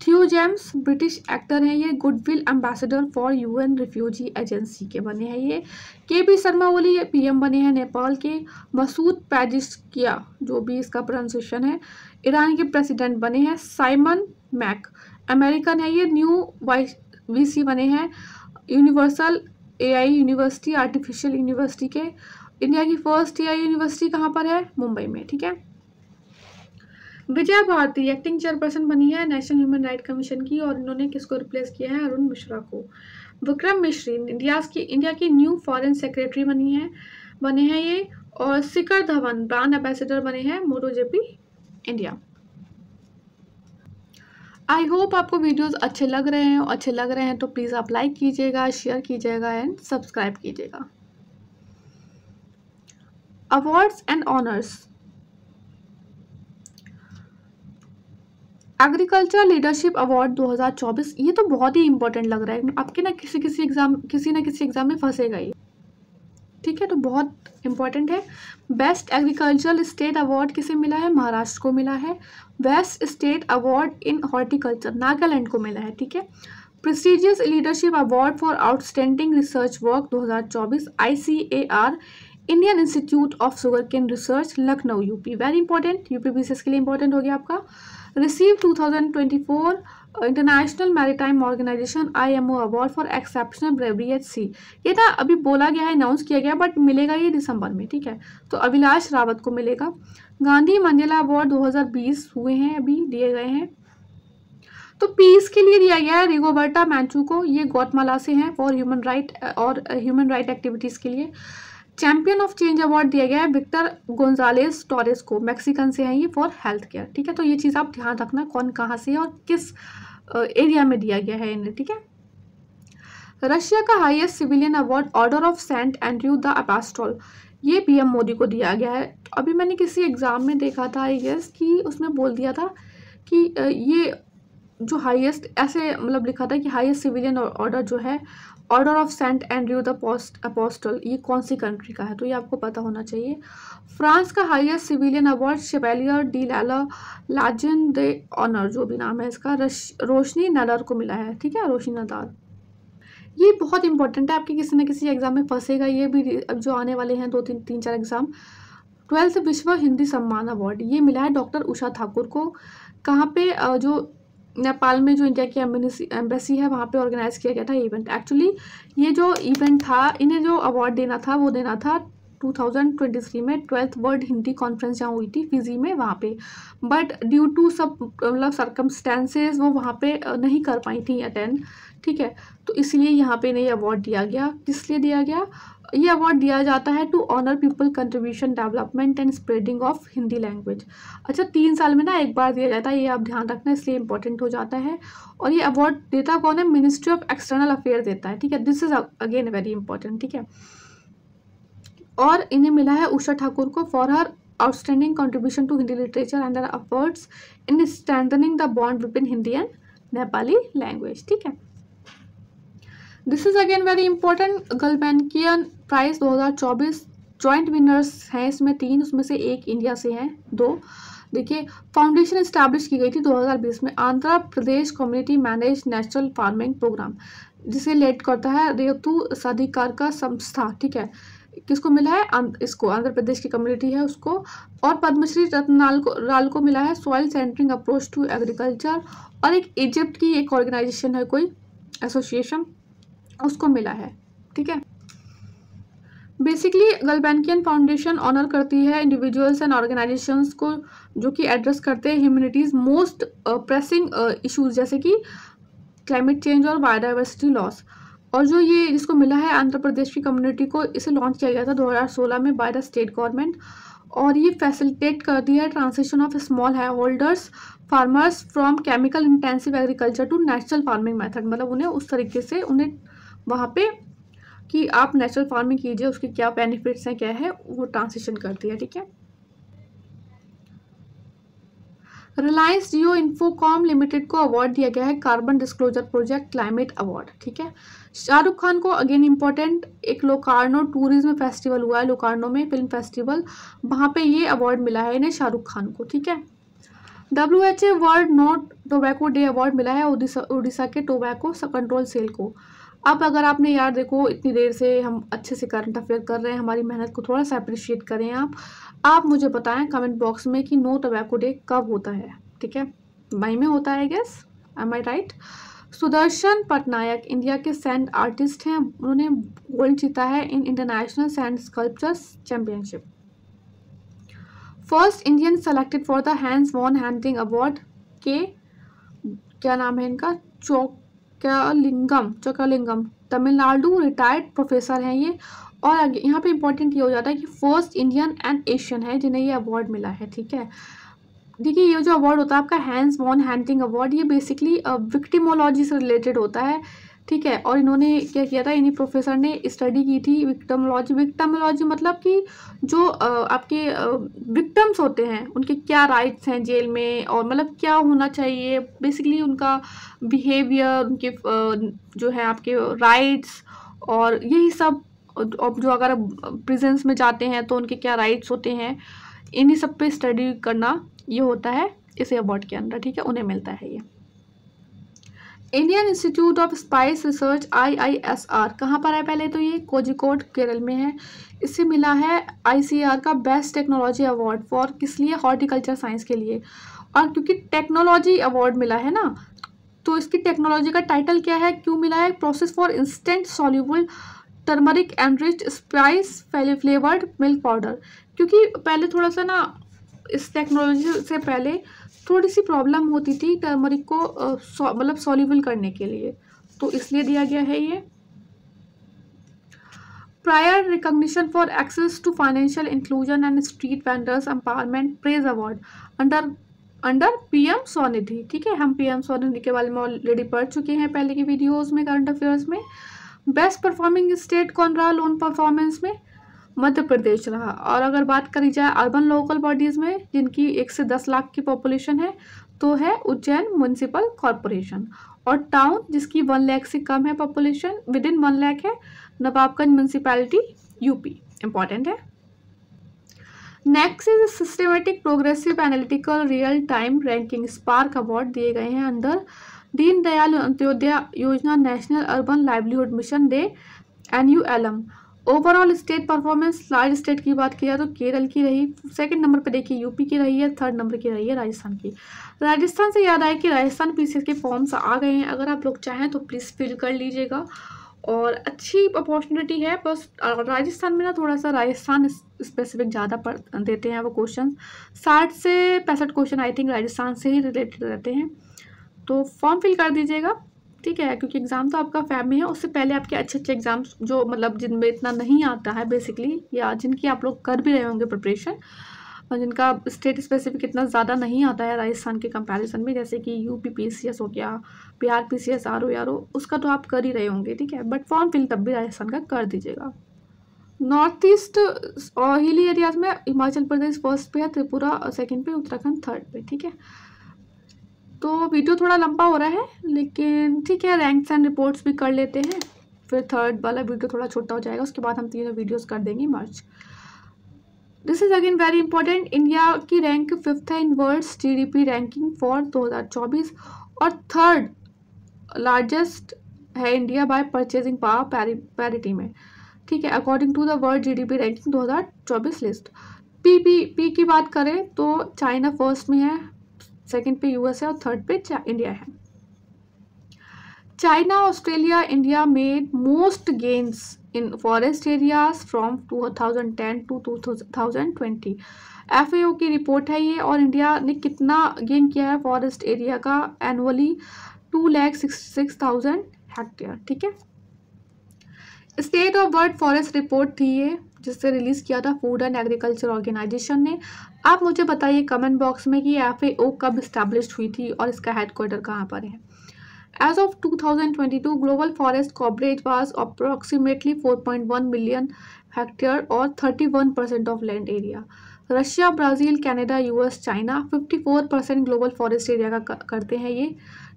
थियो जेम्स ब्रिटिश एक्टर हैं ये, goodwill ambassador for UN refugee agency के बने हैं ये। KB शर्मा ओली ये PM बने हैं नेपाल के। मसूद पेजिशकिया जो भी इसका प्रोनाउंसिएशन है, ईरान के प्रेसिडेंट बने हैं। साइमन मैक अमेरिकन है ये, न्यू VC बने हैं universal AI university artificial university के। इंडिया की फर्स्ट AI यूनिवर्सिटी कहाँ पर है? मुंबई में, ठीक है। विजया भारती एक्टिंग चेयरपर्सन बनी है नेशनल ह्यूमन राइट कमीशन की, और इन्होंने किसको रिप्लेस किया है? अरुण मिश्रा को। विक्रम मिश्री इंडिया की न्यू फॉरेन सेक्रेटरी बने हैं ये, और शिखर धवन ब्रांड एम्बेसडर बने हैं MotoGP इंडिया। आई होप आपको वीडियोस अच्छे लग रहे हैं तो प्लीज़ आप लाइक कीजिएगा, शेयर कीजिएगा एंड सब्सक्राइब कीजिएगा। Awards and honours. Agriculture leadership award 2024, ये तो बहुत ही इंपॉर्टेंट लग रहा है आपके ना किसी ना किसी एग्जाम में फंसेगा ये, ठीक है, तो बहुत इंपॉर्टेंट है। बेस्ट एग्रीकल्चरल स्टेट अवार्ड किसे मिला है? महाराष्ट्र को मिला है। Best state award in horticulture Nagaland को मिला है, ठीक है। Prestigious leadership award for outstanding research work 2024 ICAR Indian institute of sugar cane research Lucknow UP, very important, UP BCS के लिए इंपॉर्टेंट हो गया आपका। Receive 2024 international maritime organisation IMO award for exceptional bravery at sea. ये ना अभी बोला गया है, अनाउंस किया गया, बट मिलेगा ये दिसंबर में, ठीक है। तो अभिलाष रावत को मिलेगा। गांधी मंडेला अवार्ड 2020 हुए हैं, अभी दिए गए हैं। तो पीस के लिए दिया गया है रिगोबर्टा मैंचू को, ये ग्वाटेमाला से हैं, फॉर ह्यूमन राइट और ह्यूमन राइट एक्टिविटीज़ के लिए। चैंपियन ऑफ चेंज अवार्ड दिया गया है विक्टर गोंजालेस टोरेस को, मैक्सिकन से हैं ये, फॉर हेल्थ केयर, ठीक है। तो ये चीज़ आप ध्यान रखना, कौन कहाँ से है और किस एरिया में दिया गया है इन्हें, ठीक है। रशिया का highest civilian award order of Saint Andrew the Apostle, ये PM मोदी को दिया गया है। अभी मैंने किसी एग्जाम में देखा था आई गेस कि उसमें बोल दिया था कि ये जो हाईएस्ट ऐसे मतलब लिखा था कि हाईएस्ट सिविलियन ऑर्डर जो है order of Saint Andrew the Apostle, ये कौन सी कंट्री का है, तो ये आपको पता होना चाहिए। फ्रांस का highest civilian award Chevalier de la Legion d' honneur, जो भी नाम है इसका, रोशनी नदार को मिला है, ठीक है, रोशनी नदार। ये बहुत इंपॉर्टेंट है, आपके किसी न किसी एग्जाम में फंसेगा ये भी, अब जो आने वाले हैं 2-3-4 एग्जाम। 12th विश्व हिंदी सम्मान अवार्ड ये मिला है डॉक्टर उषा ठाकुर को। कहाँ पे? जो नेपाल में जो इंडिया की एम्बेसी है वहाँ पे ऑर्गेनाइज किया गया था इवेंट। एक्चुअली ये जो इवेंट था, इन्हें जो अवार्ड देना था वो देना था 2023 में 12th वर्ल्ड हिंदी कॉन्फ्रेंस जहाँ हुई थी फिजी में, वहाँ पे, बट ड्यू टू सब मतलब सर्कमस्टेंसेस वो वहाँ पे नहीं कर पाई थी अटेंड, ठीक है। तो इसलिए यहाँ पे इन्हें अवार्ड दिया गया। किस लिए दिया गया? ये अवार्ड दिया जाता है to honour people contribution development and spreading of Hindi language. अच्छा, 3 साल में ना एक बार दिया जाता है, ये आप ध्यान रखना, इसलिए इंपॉर्टेंट हो जाता है। और ये अवार्ड देता कौन है? मिनिस्ट्री ऑफ एक्सटर्नल अफेयर देता है, ठीक है। This is again very important, ठीक है। और इन्हें मिला है उषा ठाकुर को for her outstanding contribution to Hindi literature and their efforts in strengthening the bond between Hindi and Nepali language, ठीक है। This is again very important. Gulbenkian prize 2024 joint winners हैं इसमें 3, उसमें से एक इंडिया से हैं 2। देखिए, फाउंडेशन इस्टेब्लिश की गई थी 2020 में, Andhra Pradesh community manage natural farming programme, जिसे लेड करता है रेतु साधिकार का संस्था, ठीक है। किसको मिला है? इसको आंध्र प्रदेश की कम्युनिटी है उसको। और पद्मश्री रत्नाल को मिला है soil centring approach to agriculture. और एक इजिप्ट की एक ऑर्गेनाइजेशन है कोई एसोसिएशन, उसको मिला है, ठीक है। बेसिकली गल्बैंकियन फाउंडेशन ऑनर करती है इंडिविजुअल्स एंड ऑर्गेनाइजेशंस को जो कि एड्रेस करते हैं ह्यूमैनिटीज मोस्ट प्रेसिंग इश्यूज, जैसे कि क्लाइमेट चेंज और बायोडाइवर्सिटी लॉस। और जो ये जिसको मिला है आंध्र प्रदेश की कम्युनिटी को, इसे लॉन्च किया गया था 2016 में बाय द स्टेट गवर्नमेंट। और ये फैसिलिटेट कर दिया है transition of smallholders farmers from chemical intensive agriculture to natural farming method, मतलब उन्हें उस तरीके से उन्हें वहाँ पे कि आप नेचुरल फार्मिंग कीजिए, उसके क्या बेनिफिट्स हैं, क्या है, वो ट्रांसिशन कर दिया, ठीक है। रिलायंस जियो इन्फोकॉम लिमिटेड को अवार्ड दिया गया है carbon disclosure project climate award, ठीक है। शाहरुख खान को अगेन इंपॉर्टेंट, एक लोकार्नो टूरिज्म फेस्टिवल हुआ है लोकार्नो में, फिल्म फेस्टिवल, वहाँ पे ये अवार्ड मिला है इन्हें शाहरुख खान को, ठीक है। WHO world not tobacco day award मिला है उड़ीसा के टोबैको कंट्रोल सेल को। अब अगर आपने यार देखो इतनी देर से हम अच्छे से करंट अफेयर कर रहे हैं, हमारी मेहनत को थोड़ा सा अप्रिशिएट करें आप मुझे बताएं कमेंट बॉक्स में कि नो टोबैको डे कब होता है, ठीक है। मई में होता है गेस, एम आई राइट। सुदर्शन पटनायक इंडिया के सैंड आर्टिस्ट हैं, उन्होंने गोल्ड जीता है in international sand sculptures championship. First Indian selected for the hands on handing award के, क्या नाम है इनका, चोकलिंगम, तमिलनाडु, रिटायर्ड प्रोफेसर हैं ये। और यहाँ पे इंपॉर्टेंट ये हो जाता है कि फर्स्ट इंडियन एंड एशियन है जिन्हें ये अवार्ड मिला है, ठीक है। देखिए, ये जो अवार्ड होता है आपका हैंड्स ऑन हैंडिंग अवार्ड, ये बेसिकली विक्टिमोलॉजी से रिलेटेड होता है, ठीक है। और इन्होंने क्या किया था, इन्हीं प्रोफेसर ने स्टडी की थी विक्टिमोलॉजी। विक्टिमोलॉजी मतलब कि जो आपके विक्टिम्स होते हैं उनके क्या राइट्स हैं जेल में, और मतलब क्या होना चाहिए बेसिकली उनका बिहेवियर, उनके जो है आपके राइट्स, और यही सब। और जो अगर प्रिजन्स में जाते हैं तो उनके क्या राइट्स होते हैं, इन्हीं सब पे स्टडी करना ये होता है इस अवार्ड के अंदर। ठीक है, उन्हें मिलता है ये। Indian institute of spice research IISR कहाँ पर है? पहले तो ये कोझिकोड केरल में है। इससे मिला है ICAR का बेस्ट टेक्नोलॉजी अवार्ड फॉर किस लिए? हॉर्टिकल्चर साइंस के लिए। और क्योंकि टेक्नोलॉजी अवार्ड मिला है ना, तो इसकी टेक्नोलॉजी का टाइटल क्या है, क्यों मिला है? Process for instant soluble turmeric enriched spice flavoured milk powder. क्योंकि पहले थोड़ा सा ना इस टेक्नोलॉजी से पहले थोड़ी सी प्रॉब्लम होती थी टर्मरिक को मतलब सॉल्यूबल करने के लिए, तो इसलिए दिया गया है ये। Prior recognition for access to financial inclusion and street vendors empowerment praise award under PM Svanidhi. ठीक है, हम PM स्वनिधि के बारे में ऑलरेडी पढ़ चुके हैं पहले की वीडियोस में, करंट अफेयर्स में। बेस्ट परफॉर्मिंग स्टेट कौन रहा लोन परफॉर्मेंस में? मध्य प्रदेश रहा। और अगर बात करी जाए अर्बन लोकल बॉडीज़ में जिनकी 1 से 10 लाख की पॉपुलेशन है, तो है उज्जैन म्यूनिसिपल कॉरपोरेशन। और टाउन जिसकी 1 लाख से कम है पॉपुलेशन, विद इन 1 लाख है नवाबगंज म्यूनिसिपैलिटी UP। इंपॉर्टेंट है। Next is systematic progressive analytical real time ranking spark award दिए गए हैं अंडर दीन दयाल अंत्योदय योजना national urban livelihood mission day NULM। Overall state performance, large state की बात की जाए तो केरल की रही, सेकंड नंबर पे देखिए UP की रही है, थर्ड नंबर की रही है राजस्थान की। राजस्थान से याद आया कि राजस्थान PCS के फॉर्म्स आ गए हैं, अगर आप लोग चाहें तो प्लीज़ फिल कर लीजिएगा, और अच्छी अपॉर्चुनिटी है। बस राजस्थान में ना थोड़ा सा राजस्थान स्पेसिफिक ज़्यादा पढ़ देते हैं वो क्वेश्चन, 60 से 65 क्वेश्चन आई थिंक राजस्थान से ही रिलेटेड रहते हैं, तो फॉर्म फिल कर दीजिएगा। ठीक है, क्योंकि एग्ज़ाम तो आपका फैब में है, उससे पहले आपके अच्छे अच्छे एग्जाम्स जो मतलब जिनमें इतना नहीं आता है बेसिकली, या जिनकी आप लोग कर भी रहे होंगे प्रिपरेशन, और जिनका स्टेट स्पेसिफिक इतना ज़्यादा नहीं आता है राजस्थान के कंपैरिजन में, जैसे कि UP PCS हो गया, बिहार PCS RO उसका तो आप कर ही रहे होंगे। ठीक है, बट फॉर्म फिल तब भी राजस्थान का कर दीजिएगा। नॉर्थ ईस्ट और हिली एरियाज में हिमाचल प्रदेश फर्स्ट पे है, त्रिपुरा सेकंड पे, उत्तराखंड थर्ड पे। ठीक है, तो वीडियो थोड़ा लंबा हो रहा है, लेकिन ठीक है, रैंक्स एंड रिपोर्ट्स भी कर लेते हैं, फिर थर्ड वाला वीडियो थोड़ा छोटा हो जाएगा, उसके बाद हम 3 वीडियोस कर देंगे merge. This is again very important. India की रैंक 5th है in world's GDP ranking for 2024, और थर्ड लार्जेस्ट है India by purchasing power parity में। ठीक है, according to the world GDP ranking 2024 list. P की बात करें तो चाइना फर्स्ट में है, सेकंड पे US है, और थर्ड पे इंडिया है। China, Australia, India made most gains in forest areas from 2010 to 2020। FAO की रिपोर्ट है ये, और इंडिया ने कितना गेन किया है फॉरेस्ट एरिया का एनुअली? 2,66,000 हेक्टेयर। ठीक है, state of world forest report थी ये, जिससे रिलीज़ किया था फूड एंड एग्रीकल्चर ऑर्गेनाइजेशन ने। आप मुझे बताइए कमेंट बॉक्स में कि FAO कब इस्टेब्लिश हुई थी और इसका हेडक्वार्टर कहाँ पर है। As of 2022 global forest coverage was approximately 4.1 million hectare और 31% of land area. Russia, Brazil, Canada, US, China 54% global forest area का करते हैं ये।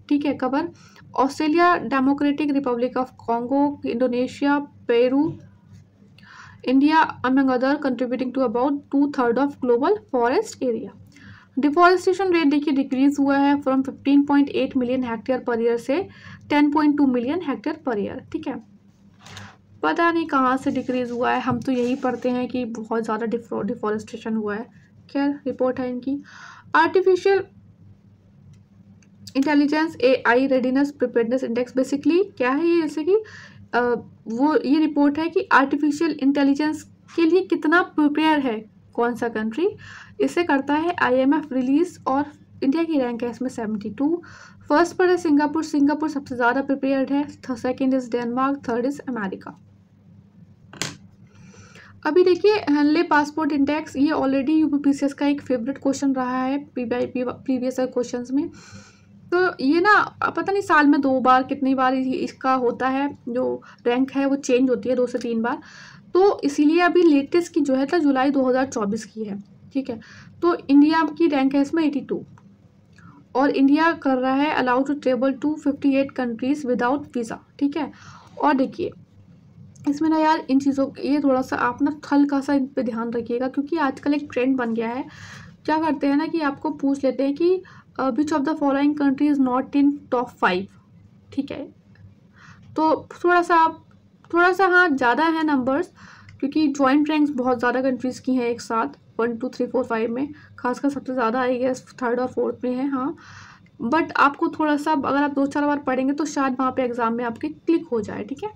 ठीक है, cover. Australia, Democratic Republic of Congo, Indonesia, Peru, India among other contributing to about 2/3 of global forest area. Deforestation rate देखिए decrease हुआ है from 15.8 million hectare per year से 10.2 मिलियन हेक्टेयर पर ईयर। ठीक है, पता नहीं कहाँ से डिक्रीज हुआ है, हम तो यही पढ़ते हैं कि बहुत ज़्यादा डिफॉरेस्टेशन हुआ है। खैर, रिपोर्ट है इनकी। Artificial intelligence AI readiness preparedness index basically क्या है ये, जैसे कि वो ये रिपोर्ट है कि आर्टिफिशियल इंटेलिजेंस के लिए कितना प्रिपेयर है कौन सा कंट्री, इसे करता है IMF रिलीज, और इंडिया की रैंक है इसमें 72। फर्स्ट पर है सिंगापुर सबसे ज़्यादा प्रिपेयर्ड है, second is Denmark, third is America. अभी देखिए हेनले पासपोर्ट इंडेक्स, ये ऑलरेडी UP PCS का एक फेवरेट क्वेश्चन रहा है प्रीवियस क्वेश्चंस में। तो ये ना पता नहीं साल में 2 बार कितनी बार इसका होता है, जो रैंक है वो चेंज होती है 2 से 3 बार। तो इसीलिए अभी लेटेस्ट की जो है था जुलाई 2024 की है, ठीक है। तो इंडिया की रैंक है इसमें 82 और इंडिया कर रहा है allow to travel to 58 countries without visa, ठीक है। और देखिए इसमें ना यार इन चीज़ों ये थोड़ा सा आप ना हल्का सा इन पे ध्यान रखिएगा, क्योंकि आजकल एक ट्रेंड बन गया है। क्या करते हैं ना कि आपको पूछ लेते हैं कि which of the following country is not in top 5, ठीक है। तो थोड़ा सा हाँ ज़्यादा है नंबर्स, क्योंकि जॉइंट रैंक्स बहुत ज़्यादा कंट्रीज़ की हैं एक साथ 1 2 3 4 5 में, खासकर सबसे ज़्यादा आई गेस 3rd और 4th में है, हाँ। बट आपको थोड़ा सा अगर आप 2-4 बार पढ़ेंगे तो शायद वहाँ पे एग्ज़ाम में आपके क्लिक हो जाए, ठीक है।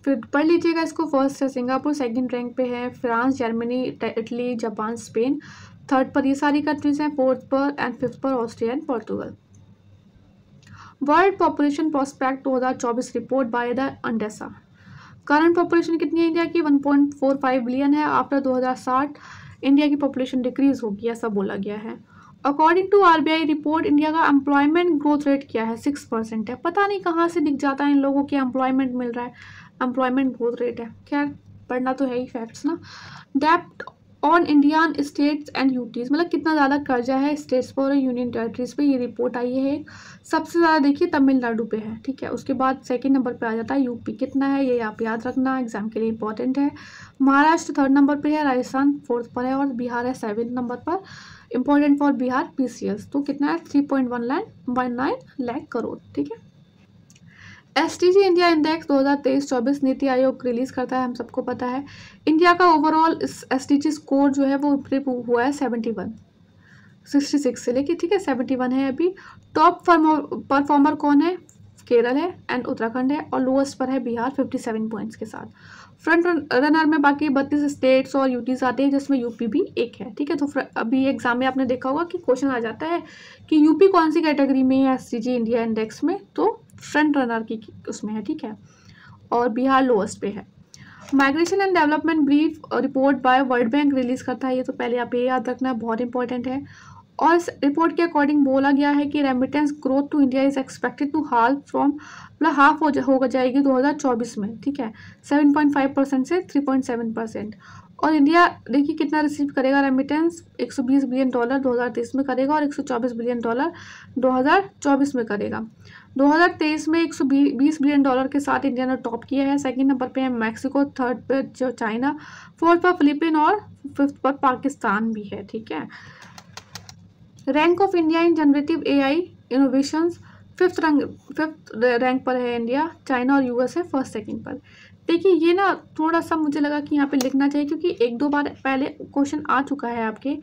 फिर पढ़ लीजिएगा इसको। फर्स्ट है सिंगापुर, सेकंड रैंक पे है France, Germany, Italy, Japan, Spain. 3rd पर ये सारी कंट्रीज हैं, 4th पर एंड 5th पर Austria and Portugal. World population prospect 2024 report by the UNDESA. Current population कितनी है इंडिया की? 1.45 बिलियन है। आफ्टर 2060 इंडिया की पॉपुलेशन डिक्रीज होगी, ऐसा बोला गया है। According to RBI report India का एम्प्लॉयमेंट ग्रोथ रेट क्या है? 6% है। पता नहीं कहाँ से दिख जाता है इन लोगों के एम्प्लॉयमेंट मिल रहा है, एम्प्लॉयमेंट ग्रोथ रेट है। खैर पढ़ना तो है ही फैक्ट्स ना। डेप्ट on Indian states and UTs, मतलब कितना ज़्यादा कर्जा है स्टेट्स पर और यूनियन टेरिटरीज पे, ये रिपोर्ट आई है। सबसे ज़्यादा देखिए तमिलनाडु पे है, ठीक है। उसके बाद सेकंड नंबर पे आ जाता है यूपी, कितना है ये आप याद रखना, एग्जाम के लिए इंपॉर्टेंट है। महाराष्ट्र 3rd नंबर पे है, राजस्थान 4th पर है और बिहार है 7th नंबर पर। इंपॉर्टेंट फॉर बिहार पीसीएस, तो कितना है 3.19 लाख करोड़, ठीक है। STG India index 2023-24 NITI Aayog release करता है, हम सबको पता है। इंडिया का ओवरऑल एसटीजी स्कोर जो है वो इम्प्रूव हुआ है 66 से लेके, ठीक है 71 है अभी। टॉप परफॉर्मर कौन है? केरल है एंड उत्तराखंड है, और लोएस्ट पर है बिहार 57 पॉइंट्स के साथ। फ्रंट रनर में बाकी 32 स्टेट्स और यूटीज आते हैं, जिसमें यूपी भी एक है, ठीक है। तो अभी एग्जाम में आपने देखा होगा कि क्वेश्चन आ जाता है कि यूपी कौन सी कैटेगरी में है एसटीजी इंडिया इंडेक्स में, तो फ्रंट रनर की उसमें है, ठीक है। और बिहार लोएस्ट पे है। Migration and development brief report by world bank release करता है, ये तो पहले आप ये याद रखना, बहुत इंपॉर्टेंट है। और इस रिपोर्ट के अकॉर्डिंग बोला गया है कि remittance growth to India is expected to half हो जाएगी 2024 में, ठीक है। 7.5% से 3.7%। और इंडिया देखिए कितना रिसीव करेगा रेमिटेंस, $120 बिलियन 2023 में करेगा और $124 बिलियन 2024 में करेगा। 2023 में $120 बिलियन के साथ इंडिया ने टॉप किया है। सेकंड नंबर पे है मैक्सिको, 3rd पे जो चाइना, 4th पर फिलीपीन और 5th पर पाकिस्तान भी है, ठीक है। Rank of India in generative AI innovations, 5th rank पर है इंडिया, चाइना और यूएस है 1st 2nd पर। देखिए ये ना थोड़ा सा मुझे लगा कि यहाँ पे लिखना चाहिए, क्योंकि 1-2 बार पहले क्वेश्चन आ चुका है आपके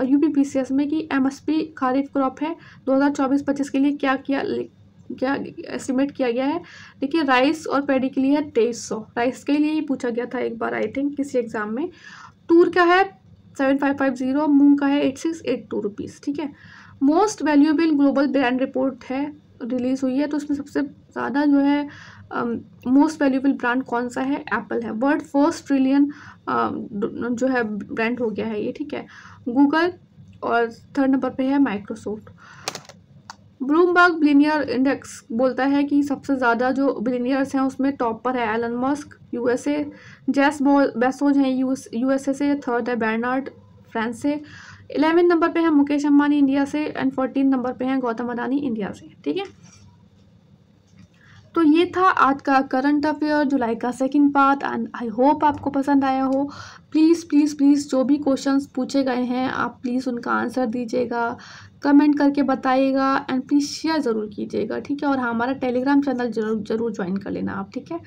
यूपीपीसीएस में कि एमएसपी खरीफ क्रॉप है 2024-25 के लिए क्या एस्टिमेट किया गया है। देखिए राइस और पैडी के लिए है 2300, राइस के लिए ही पूछा गया था एक बार आई थिंक किसी एग्जाम में। तूर का है 7550, मूंग का है 8682 रुपीज़, ठीक है। Most valuable global brand report है रिलीज हुई है, तो उसमें सबसे ज़्यादा जो है मोस्ट वैल्यूएबल ब्रांड कौन सा है? एप्पल है। वर्ल्ड 1st ट्रिलियन जो है ब्रांड हो गया है ये, ठीक है। गूगल और 3rd नंबर पे है माइक्रोसॉफ्ट। ब्लूमबर्ग बिलियनियर इंडेक्स बोलता है कि सबसे ज़्यादा जो बिलियनियर्स हैं उसमें टॉप पर है Elon Musk USA, Jeff Bezos हैं यूएसए से, 3rd है बर्नार्ड फ्रांस से, 11 नंबर पे है मुकेश अंबानी इंडिया से एंड 14 नंबर पे हैं गौतम अडानी इंडिया से, ठीक है। तो ये था आज का करंट अफेयर जुलाई का 2nd part and I hope आपको पसंद आया हो। प्लीज़ प्लीज़ प्लीज़ जो भी क्वेश्चंस पूछे गए हैं आप प्लीज़ उनका आंसर दीजिएगा, कमेंट करके बताइएगा एंड प्लीज़ शेयर ज़रूर कीजिएगा, ठीक है। और हमारा टेलीग्राम चैनल जरूर ज्वाइन कर लेना आप, ठीक है।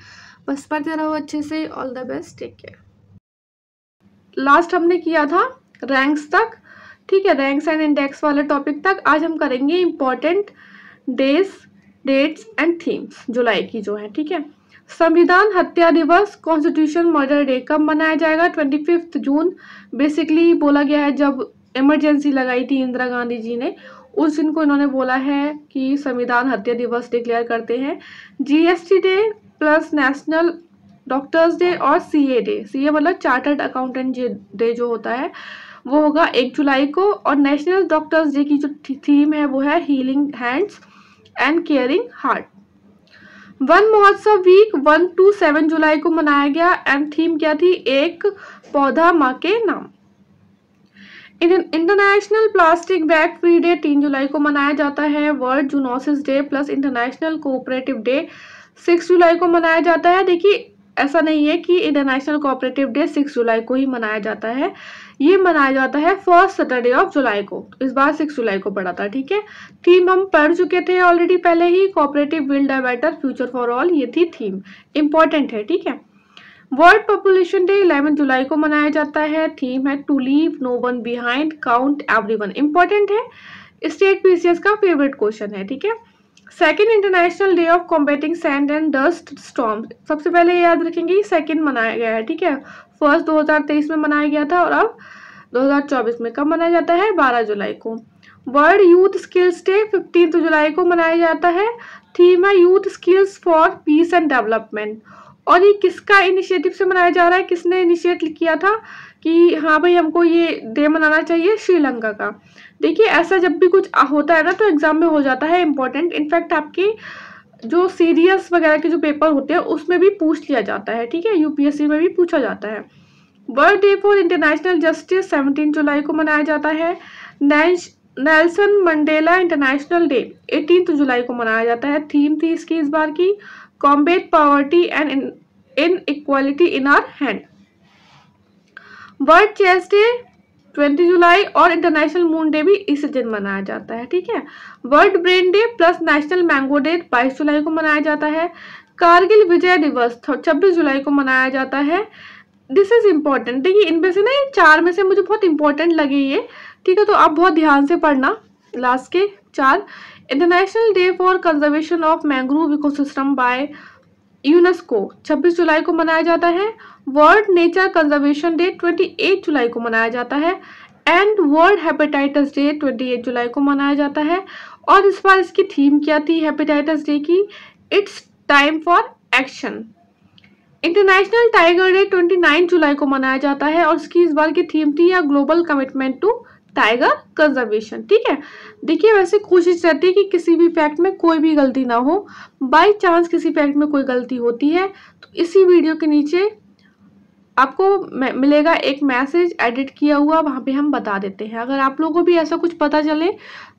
बस पढ़ते रहो अच्छे से, all the best, take care. Last हमने किया था रैंक्स तक, ठीक है, रैंक्स एंड इंडेक्स वाले टॉपिक तक। आज हम करेंगे important days, dates and themes जुलाई की जो है, ठीक है। संविधान हत्या दिवस, कॉन्स्टिट्यूशन मर्डर डे कब मनाया जाएगा? 25 जून। बेसिकली बोला गया है जब इमरजेंसी लगाई थी इंदिरा गांधी जी ने, उस दिन को इन्होंने बोला है कि संविधान हत्या दिवस डिक्लेयर करते हैं। GST debt plus national doctors day और सीए डे, सीए मतलब चार्टर्ड अकाउंटेंट डे जो होता है वो होगा 1 जुलाई को। और नेशनल डॉक्टर्स डे की जो थीम है वो है healing hands and caring heart. One महोत्सव वीक 1 to 7 जुलाई को मनाया गया एंड थीम क्या थी, एक पौधा माँ के नाम। International plastic bag free day 3 जुलाई को मनाया जाता है। World zoonosis debt plus international cooperative day 6 जुलाई को मनाया जाता है। देखिए ऐसा नहीं है कि इंटरनेशनल कोऑपरेटिव डे 6 जुलाई को ही मनाया जाता है, ये मनाया जाता है फर्स्ट सैटरडे ऑफ जुलाई को। इस बार 6 जुलाई को पड़ा था, ठीक है। थीम हम पढ़ चुके थे ऑलरेडी पहले ही, cooperative build a better future for all, ये थी थीम, इंपॉर्टेंट है, ठीक है। वर्ल्ड पॉपुलेशन डे 11 जुलाई को मनाया जाता है। थीम है to leave no one behind, count everyone, important है, स्टेट पीसीएस का फेवरेट क्वेश्चन है, ठीक है। Second international day of combating sand and dust storm, सबसे पहले याद रखेंगे सेकेंड मनाया गया है, ठीक है। फर्स्ट 2023 में मनाया गया था और अब 2024 में कब मनाया जाता है, 12 जुलाई को। वर्ल्ड यूथ स्किल्स डे 15 जुलाई को मनाया जाता है। थीम है youth skills for piece and development. और ये किसका इनिशिएटिव से मनाया जा रहा है, किसने इनिशिएट किया था कि हाँ भाई हमको ये डे मनाना चाहिए, श्रीलंका का। देखिए ऐसा जब भी कुछ होता है ना तो एग्जाम में हो जाता है इंपॉर्टेंट, इनफैक्ट आपके जो सीडीएस वगैरह के जो पेपर होते हैं उसमें भी पूछ लिया जाता है, ठीक है, यूपीएससी में भी पूछा जाता है। World day for international justice 17 जुलाई को मनाया जाता है। नेल्सन मंडेला इंटरनेशनल डे 18 जुलाई को मनाया जाता है। थीम थी इसकी इस बार की combat poverty and inequality in our hand. World chess day 20 जुलाई और इंटरनेशनल मून डे भी इसी दिन मनाया जाता है, ठीक है। World brain debt plus national mango day 22 जुलाई को मनाया जाता है। कारगिल विजय दिवस 26 जुलाई को मनाया जाता है। दिस इज इम्पोर्टेंट, देखिए इनमें से ना ये 4 में से मुझे बहुत इंपॉर्टेंट लगे ये, ठीक है, तो आप बहुत ध्यान से पढ़ना लास्ट के 4। International day for conservation of mangrove ecosystem by UNESCO 26 जुलाई को मनाया जाता है। वर्ल्ड नेचर कंजर्वेशन डे 28 जुलाई को मनाया जाता है एंड वर्ल्ड हेपेटाइटिस डे 28 जुलाई को मनाया जाता है। और इस बार इसकी थीम क्या थी हेपेटाइटिस डे की, it's time for action. International tiger day 29 जुलाई को मनाया जाता है और इसकी इस बार की थीम थी या global commitment to tiger conservation, ठीक है। देखिए वैसे कोशिश रहती है कि किसी भी फैक्ट में कोई भी गलती ना हो, बाय चांस किसी फैक्ट में कोई गलती होती है तो इसी वीडियो के नीचे आपको मिलेगा एक मैसेज एडिट किया हुआ, वहां पे हम बता देते हैं। अगर आप लोगों को भी ऐसा कुछ पता चले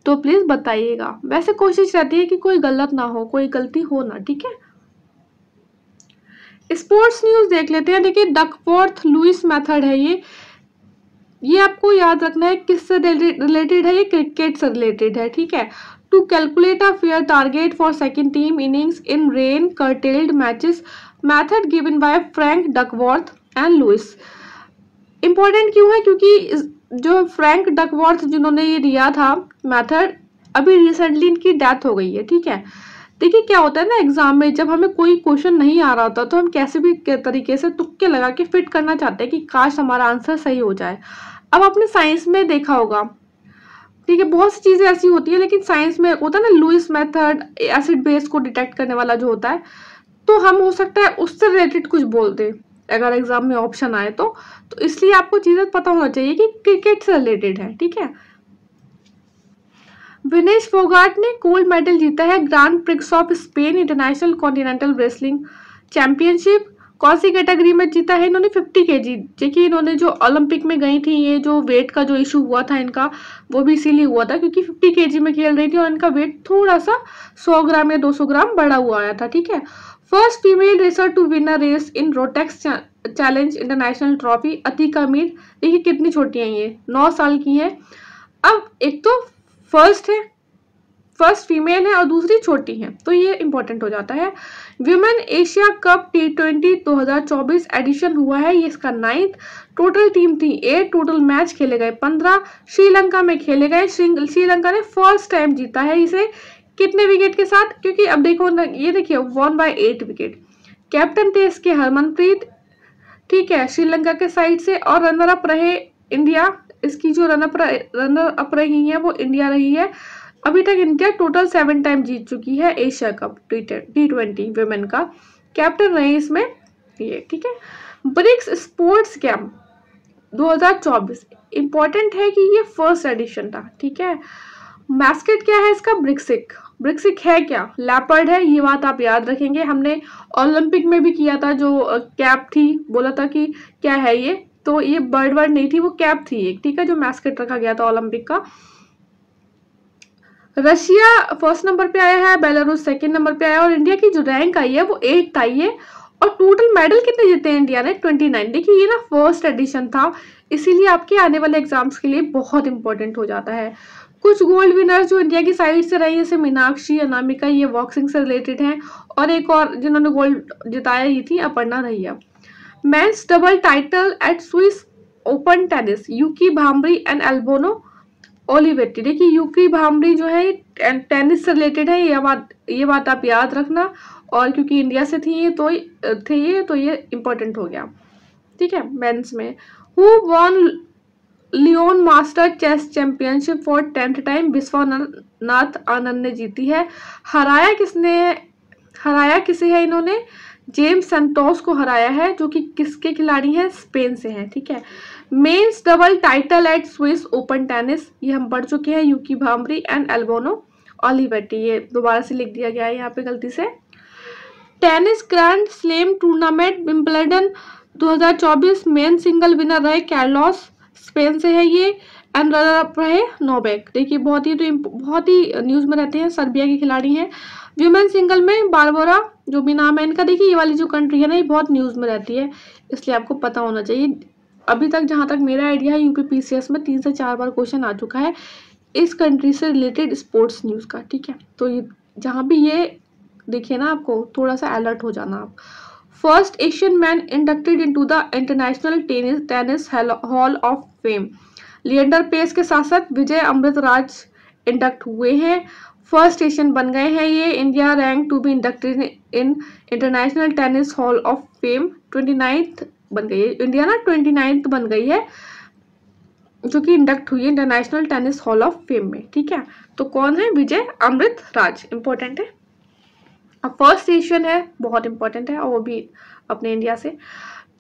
तो प्लीज बताइएगा। वैसे कोशिश रहती है कि कोई गलत ना हो, कोई गलती हो ना, ठीक है। स्पोर्ट्स न्यूज देख लेते हैं। देखिए डकवर्थ लुईस मेथड है ये आपको याद रखना है किससे रिलेटेड है, ये क्रिकेट से रिलेटेड है, ठीक है। To calculate a fair target for second team innings in rain curtailed matches, method given by Frank Duckworth and Lewis. Important क्यों है, क्योंकि जो फ्रैंक डकवर्थ जिन्होंने ये दिया था मेथड, अभी रिसेंटली इनकी डेथ हो गई है, ठीक है। देखिए क्या होता है ना एग्जाम में जब हमें कोई क्वेश्चन नहीं आ रहा होता तो हम कैसे भी तरीके से तुक्के लगा के फिट करना चाहते हैं कि काश हमारा आंसर सही हो जाए। अब आपने साइंस में देखा होगा, ठीक है, बहुत सी चीजें ऐसी होती है, लेकिन साइंस में होता है ना लुईस मेथड, एसिड बेस को डिटेक्ट करने वाला जो होता है, तो हम हो सकता है उससे रिलेटेड कुछ बोल दें अगर एग्जाम में ऑप्शन आए तो इसलिए आपको चीजें पता होना चाहिए कि क्रिकेट से रिलेटेड है, ठीक है। विनेश फोगाट ने गोल्ड मेडल जीता है grand prix of Spain international continental wrestling championship. कौन सी कैटेगरी में जीता है इन्होंने, 50 kg। देखिए इन्होंने जो ओलंपिक में गई थी, ये जो वेट का जो इशू हुआ था इनका वो भी इसीलिए हुआ था क्योंकि 50 kg में खेल रही थी और इनका वेट थोड़ा सा 100 ग्राम या 200 ग्राम बढ़ा हुआ आया था, ठीक है। First female racer to win a race in Rotax challenge international trophy, Atika Mir. देखिए कितनी छोटी है ये, 9 साल की है। अब एक तो फर्स्ट फीमेल है और दूसरी छोटी है, तो ये इंपॉर्टेंट हो जाता है। Women Asia cup T20 2024 addition हुआ है, ये इसका 9th। टोटल टीम थी 8, टोटल मैच खेले गए 15, श्रीलंका में खेले गए। श्रीलंका ने फर्स्ट टाइम जीता है इसे, कितने विकेट के साथ, क्योंकि अब देखो ये देखिए 1/8 विकेट। कैप्टन थे इसके हरमनप्रीत, ठीक है, श्रीलंका के साइड से। और रनर अप रहे इंडिया, इसकी जो रनर अप रही है वो इंडिया रही है। अभी तक इंडिया टोटल 7 टाइम जीत चुकी है एशिया कप T20 विमेन का। कैप्टन रहे इसमें ये, ठीक है। ब्रिक्स स्पोर्ट्स कैंप 2024 इंपॉर्टेंट है कि ये फर्स्ट एडिशन था, ठीक है। मैस्केट क्या है इसका? ब्रिक्सिक। ब्रिक्सिक है क्या? लेपर्ड है, ये बात आप याद रखेंगे। हमने ओलंपिक में भी किया था, जो कैप थी, बोला था कि क्या है ये, तो ये बर्ड वर्ड नहीं थी, वो कैप थी एक, ठीक है, जो मैस्केट रखा गया था ओलंपिक का। रशिया फर्स्ट नंबर पे आया है, बेलारूस सेकंड नंबर पे आया, और इंडिया की जो रैंक आई है वो 8th आई है। और टोटल मेडल कितने जीते हैं इंडिया ने? 29। देखिए ये ना फर्स्ट एडिशन था, इसीलिए आपके आने वाले एग्जाम्स के लिए बहुत इंपॉर्टेंट हो जाता है। कुछ गोल्ड विनर्स जो इंडिया की साइड से रही, जैसे मीनाक्षी, अनामिका, ये बॉक्सिंग से रिलेटेड हैं, और एक और जिन्होंने गोल्ड जिताया ही थी, Aparna Raiya. Men's double title at Swiss Open tennis, Yuki Bhambri and Albano Olivetti. देखिए यूकी भाम्बरी जो है टेनिस से रिलेटेड है, ये बात आप याद रखना, और क्योंकि इंडिया से थी ये तो ये इम्पोर्टेंट हो गया, ठीक है। मेंस में who won Leon master chess championship for 10th time, Viswanathan Anand ने जीती है। हराया किसे है इन्होंने? जेम्स सेंटोस को हराया है, जो कि किसके खिलाड़ी हैं? स्पेन से हैं, ठीक है। Mains double title at Swiss Open tennis, ये हम पढ़ चुके हैं, यूकी भाम्बरी एंड एल्बोनो ओलिवेटी। ये दोबारा से लिख दिया गया है यहाँ पे गलती से। Tennis grand slam tournament Wimbledon 2024 men single winner रहे कार्लोस, स्पेन से है ये, एंड रनर अप रहे नोवेक। देखिए बहुत ही न्यूज में रहते हैं, सर्बिया के खिलाड़ी हैं। वुमेन सिंगल में बारबोरा, जो भी नाम है इनका, देखिए ये वाली जो कंट्री है ना, ये बहुत न्यूज में रहती है, इसलिए आपको पता होना चाहिए। अभी तक जहां तक मेरा आइडिया है, यूपीपीसीएस में 3 से 4 बार क्वेश्चन आ चुका है इस कंट्री से रिलेटेड स्पोर्ट्स न्यूज का, ठीक है। तो ये जहां भी ये देखिए ना, आपको थोड़ा सा अलर्ट हो जाना आप। First Asian man inducted into the International Tennis Hall of Fame, Leander Paes के साथ साथ विजय अमृतराज इंडक्ट हुए हैं, फर्स्ट एशियन बन गए हैं ये। India rank to be inducted in International Tennis Hall of Fame, 29th बन गई है इंडिया ना, 29th बन गई है, जो कि इंडक्ट हुई है international Tennis Hall of fame में, ठीक है। तो कौन है? विजय अमृतराज, इंपॉर्टेंट है। अब फर्स्ट एशियन है, बहुत इंपॉर्टेंट है, और वो भी अपने इंडिया से।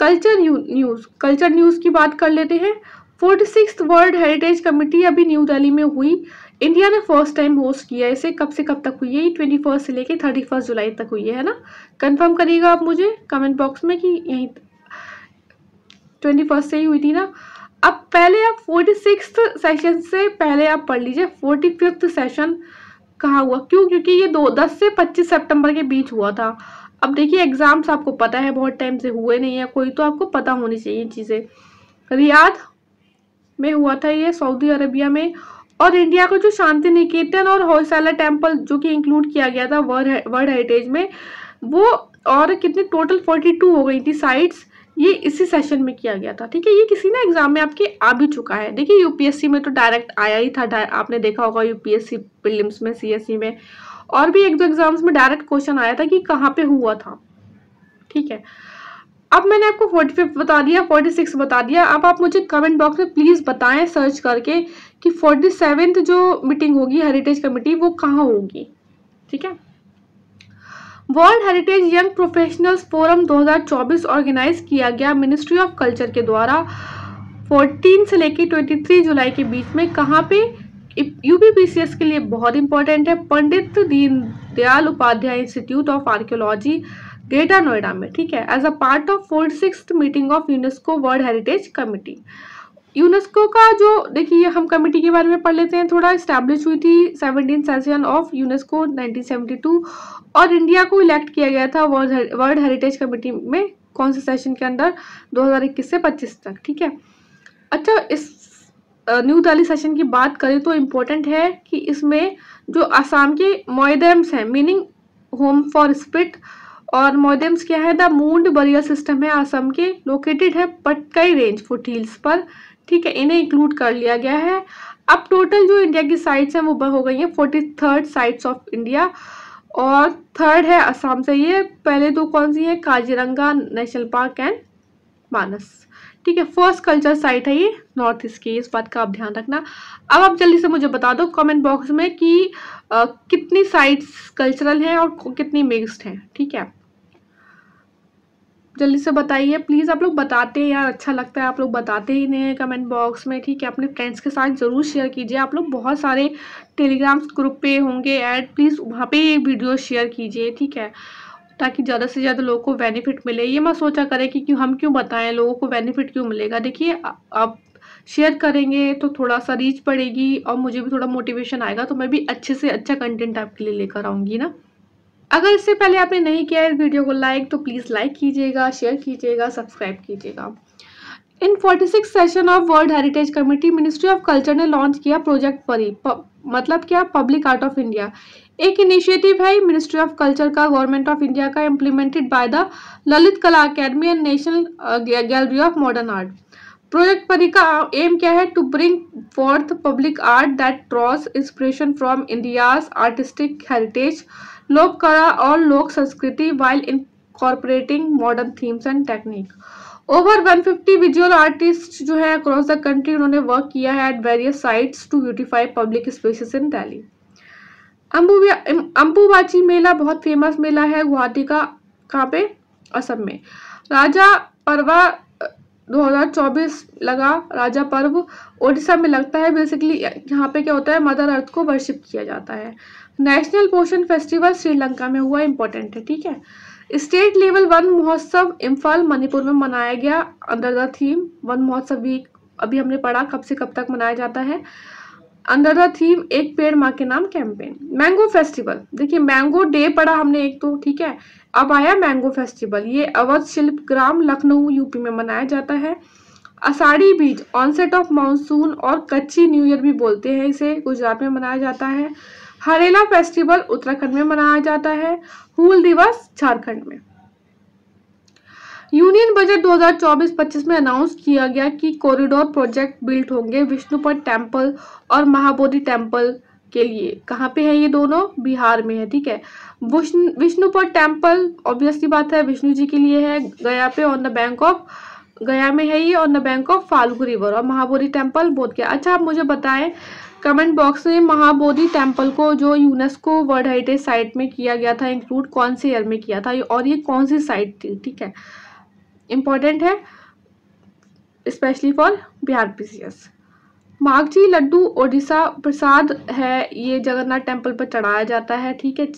कल्चर न्यूज की बात कर लेते हैं। 46th वर्ल्ड हेरिटेज कमेटी अभी न्यू दिल्ली में हुई, इंडिया ने फर्स्ट टाइम होस्ट किया इसे। कब से कब तक हुई है? 21 से लेके 31 जुलाई तक हुई है ना। कंफर्म करिएगा आप मुझे कमेंट बॉक्स में कि यही 21 से ही हुई थी ना। अब पहले आप 46th सेशन से पहले आप पढ़ लीजिए 45th सेशन कहाँ हुआ, क्यों? क्योंकि ये 10 से 25 सितंबर के बीच हुआ था। अब देखिए एग्जाम्स आपको पता है बहुत टाइम से हुए नहीं है कोई, तो आपको पता होनी चाहिए चीजें। रियाद में हुआ था ये, सऊदी अरेबिया में। और इंडिया को जो शांति निकेतन और होयसाला टेम्पल जो कि इंक्लूड किया गया था वर्ल्ड हेरिटेज में, वो और कितनी टोटल 42 हो गई थी साइट्स, ये इसी सेशन में किया गया था, ठीक है। ये किसी ना एग्जाम में आपके आ भी चुका है। देखिए यूपीएससी में तो डायरेक्ट आया ही था, आपने देखा होगा यूपीएससी प्रीलिम्स में, सीएससी में, और भी 1-2 एग्जाम्स में डायरेक्ट क्वेश्चन आया था कि कहाँ पे हुआ था, ठीक है। अब मैंने आपको 45 बता दिया, 46 बता दिया। अब आप मुझे कमेंट बॉक्स में प्लीज बताएं सर्च करके कि 47th जो मीटिंग होगी हेरिटेज कमेटी, वो कहाँ होगी, ठीक है। World heritage young professionals forum 2024 organise किया गया मिनिस्ट्री ऑफ कल्चर के द्वारा 14 से लेकर 23 जुलाई के बीच में। कहाँ पे? यूपीपीसीएस के लिए बहुत इंपॉर्टेंट है, Pandit Deendayal Upadhyaya institute of archaeology, greater Noida में, ठीक है, as a part of 46th meeting of UNESCO world heritage committee. UNESCO का जो, देखिए हम कमेटी के बारे में पढ़ लेते हैं थोड़ा। स्टैब्लिश हुई थी 17th सेशन ऑफ यूनेस्को 1972, और इंडिया को इलेक्ट किया गया था वर्ल्ड हेरिटेज कमेटी में कौन से सेशन के अंदर? 2021 से 25 तक, ठीक है। अच्छा, इस न्यू दिल्ली सेशन की बात करें तो इम्पोर्टेंट है कि इसमें जो असम के मोइदेम्स हैं, मीनिंग होम फॉर स्पिरिट, और मोइदेम्स क्या है? द मूंड बरियल सिस्टम है असम के, लोकेटेड है पटकाई रेंज फुट हिल्स पर, ठीक है, इन्हें इंक्लूड कर लिया गया है। अब टोटल जो इंडिया की साइट्स हैं वो हो गई हैं 43rd साइट्स ऑफ इंडिया, और 3rd है असम से। ये पहले 2 कौन सी है? काजीरंगा नेशनल पार्क एंड मानस, ठीक है। फर्स्ट कल्चर साइट है ये नॉर्थ ईस्ट की, इस बात का आप ध्यान रखना। अब आप जल्दी से मुझे बता दो कमेंट बॉक्स में कि कितनी साइट्स कल्चरल हैं और कितनी मिक्स्ड हैं, ठीक है। जल्दी से बताइए प्लीज़। आप लोग बताते हैं यार, अच्छा लगता है, आप लोग बताते ही नहीं हैं कमेंट बॉक्स में, ठीक है। अपने फ्रेंड्स के साथ ज़रूर शेयर कीजिए। आप लोग बहुत सारे टेलीग्राम ग्रुप पे होंगे ऐड, प्लीज़ वहाँ पे ये वीडियो शेयर कीजिए, ठीक है, ताकि ज़्यादा से ज़्यादा लोगों को बेनिफिट मिले। ये मत सोचा करें कि हम क्यों बताएं, लोगों को बेनिफिट क्यों मिलेगा। देखिए आप शेयर करेंगे तो थोड़ा सा रीच बढ़ेगी और मुझे भी थोड़ा मोटिवेशन आएगा, तो मैं भी अच्छे से अच्छा कंटेंट आपके लिए लेकर आऊँगी ना। अगर इससे पहले आपने नहीं किया है इस वीडियो को लाइक, तो प्लीज़ लाइक कीजिएगा, शेयर कीजिएगा, सब्सक्राइब कीजिएगा। In 46 session of world heritage committee, ministry of culture ने लॉन्च किया प्रोजेक्ट परी, मतलब क्या, पब्लिक आर्ट ऑफ इंडिया। एक इनिशिएटिव है मिनिस्ट्री ऑफ कल्चर का, गवर्नमेंट ऑफ इंडिया का, implemented by the Lalit Kala academy and national gallery of modern art. Project PARI का aim क्या है? To bring forth public art that draws inspiration from India's artistic heritage, लोक कला और लोक संस्कृति, while incorporating modern themes and technique. Over 150 visual artist जो है अक्रॉस द कंट्री, उन्होंने वर्क किया है at various sites to beautify public spaces in Delhi. Ambubachi Mela बहुत फेमस मेला है गुवाहाटी का, कहाँ पे? असम में। राजा पर्वा 2024 लगा, राजा पर्व ओडिशा में लगता है। बेसिकली यहाँ पे क्या होता है, मदर अर्थ को वर्शिप किया जाता है। नेशनल पोषण फेस्टिवल श्रीलंका में हुआ, इंपॉर्टेंट है, ठीक है। स्टेट लेवल वन महोत्सव इम्फाल मणिपुर में मनाया गया अंडर द थीम वन महोत्सव वीक। अभी हमने पढ़ा कब से कब तक मनाया जाता है, अंडर द थीम एक पेड़ माँ के नाम कैंपेन। मैंगो फेस्टिवल, देखिए मैंगो डे पढ़ा हमने एक तो, ठीक है, अब आया मैंगो फेस्टिवल। ये अवध शिल्प ग्राम लखनऊ यूपी में मनाया जाता है। आषाढ़ी बीज, ऑनसेट ऑफ मानसून और कच्ची न्यू ईयर भी बोलते हैं इसे, गुजरात में मनाया जाता है। हरेला फेस्टिवल उत्तराखंड में मनाया जाता है। हूल दिवस झारखंड में। यूनियन बजट 2024-25 में अनाउंस किया गया कि कॉरिडोर प्रोजेक्ट बिल्ड होंगे विष्णुपद टेम्पल और महाबोधि टेम्पल के लिए। कहाँ पे है ये दोनों? बिहार में है, ठीक है। विष्णुपद टेम्पल ऑब्वियसली बात है विष्णु जी के लिए है, गया पे ऑन द बैंक ऑफ, गया में है ये on the bank of Falgu river. और महाबोधि टेम्पल बोध गया। अच्छा आप मुझे बताएं कमेंट बॉक्स में, महाबोधि टेम्पल को जो यूनेस्को वर्ल्ड हेरिटेज साइट में किया गया था इंक्लूड, कौन से ईयर में किया था और ये कौन सी साइट थी, ठीक है, इंपॉर्टेंट है specially for Bihar PCS. मागजी Laddu Odisha प्रसाद है, ये जगन्नाथ टेम्पल पर चढ़ाया जाता है, ठीक है,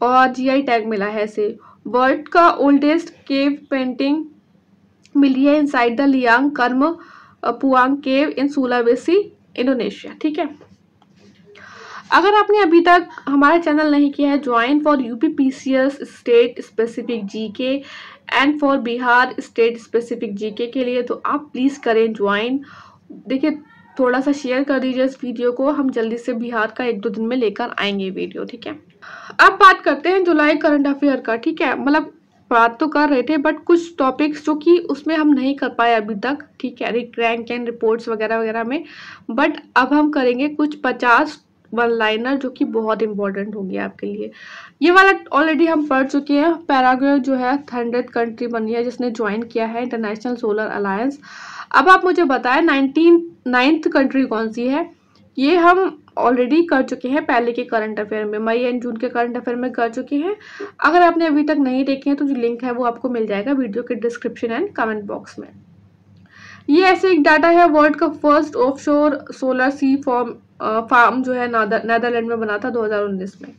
और जीआई टैग मिला है इसे। वर्ल्ड का ओल्डेस्ट केव पेंटिंग मिली है इनसाइड द लियांग कर्म पुआंग केव इन सुलावेसी इंडोनेशिया, ठीक है। अगर आपने अभी तक हमारा चैनल नहीं किया है, join for UP PCS state specific GK and for Bihar state specific GK के लिए, तो आप प्लीज़ करें ज्वाइन। देखिए थोड़ा सा शेयर कर दीजिए इस वीडियो को, हम जल्दी से बिहार का 1-2 दिन में लेकर आएंगे वीडियो, ठीक है। अब बात करते हैं जुलाई करंट अफेयर का, ठीक है। मतलब बात तो कर रहे थे बट कुछ टॉपिक्स जो कि उसमें हम नहीं कर पाए अभी तक, ठीक है, रैंक एंड रिपोर्ट्स वगैरह वगैरह में, बट अब हम करेंगे कुछ 50 वन लाइनर जो कि बहुत इंपॉर्टेंट होंगे आपके लिए। ये वाला ऑलरेडी हम पढ़ चुके हैं। पैराग्वे जो है 100 कंट्री बनी है जिसने ज्वाइन किया है इंटरनेशनल सोलर अलायंस। अब आप मुझे बताएं 9th कंट्री कौन सी है? ये हम ऑलरेडी कर चुके हैं पहले के करंट अफेयर में, मई एंड जून के करंट अफेयर में कर चुके हैं। अगर आपने अभी तक नहीं देखे हैं तो जो लिंक है वो आपको मिल जाएगा वीडियो के डिस्क्रिप्शन एंड कमेंट बॉक्स में। ये ऐसे एक डाटा है, वर्ल्ड का फर्स्ट ऑफशोर सोलर सी फार्म जो है नेदरलैंड में बना था 2019 में।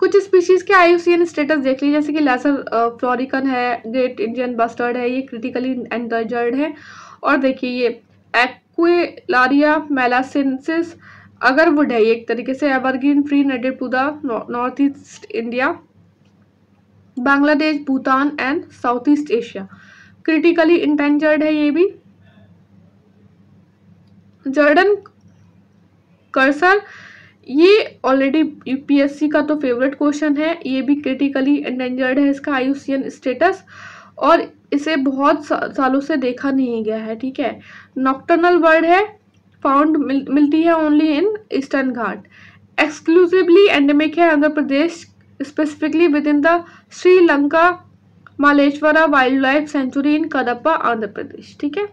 कुछ स्पीशीज के IUCN स्टेटस देख लीजिए, जैसे कि लेसर फ्लोरिकन है, ग्रेट इंडियन बस्टर्ड है, ये क्रिटिकली एंडंजर्ड है। और देखिए ये एक्वेलारिया मेलासेंसिस अगरवुड है, ये एक तरीके से evergreen tree native to the north east India, Bangladesh, Bhutan and south east Asia. Critically endangered है ये भी। जॉर्डन कर्सर, ये ऑलरेडी यूपीएससी का तो फेवरेट क्वेश्चन है, ये भी क्रिटिकली एंडेंजर्ड है इसका IUCN स्टेटस, और इसे बहुत सालों से देखा नहीं गया है, ठीक है। नॉक्टर्नल बर्ड है, फाउंड मिलती है only in Eastern Ghat. Exclusively endemic है Andhra Pradesh, specifically with in the Sri Lanka Malleswara wildlife sanctuary in Kadapa Andhra Pradesh, ठीक है।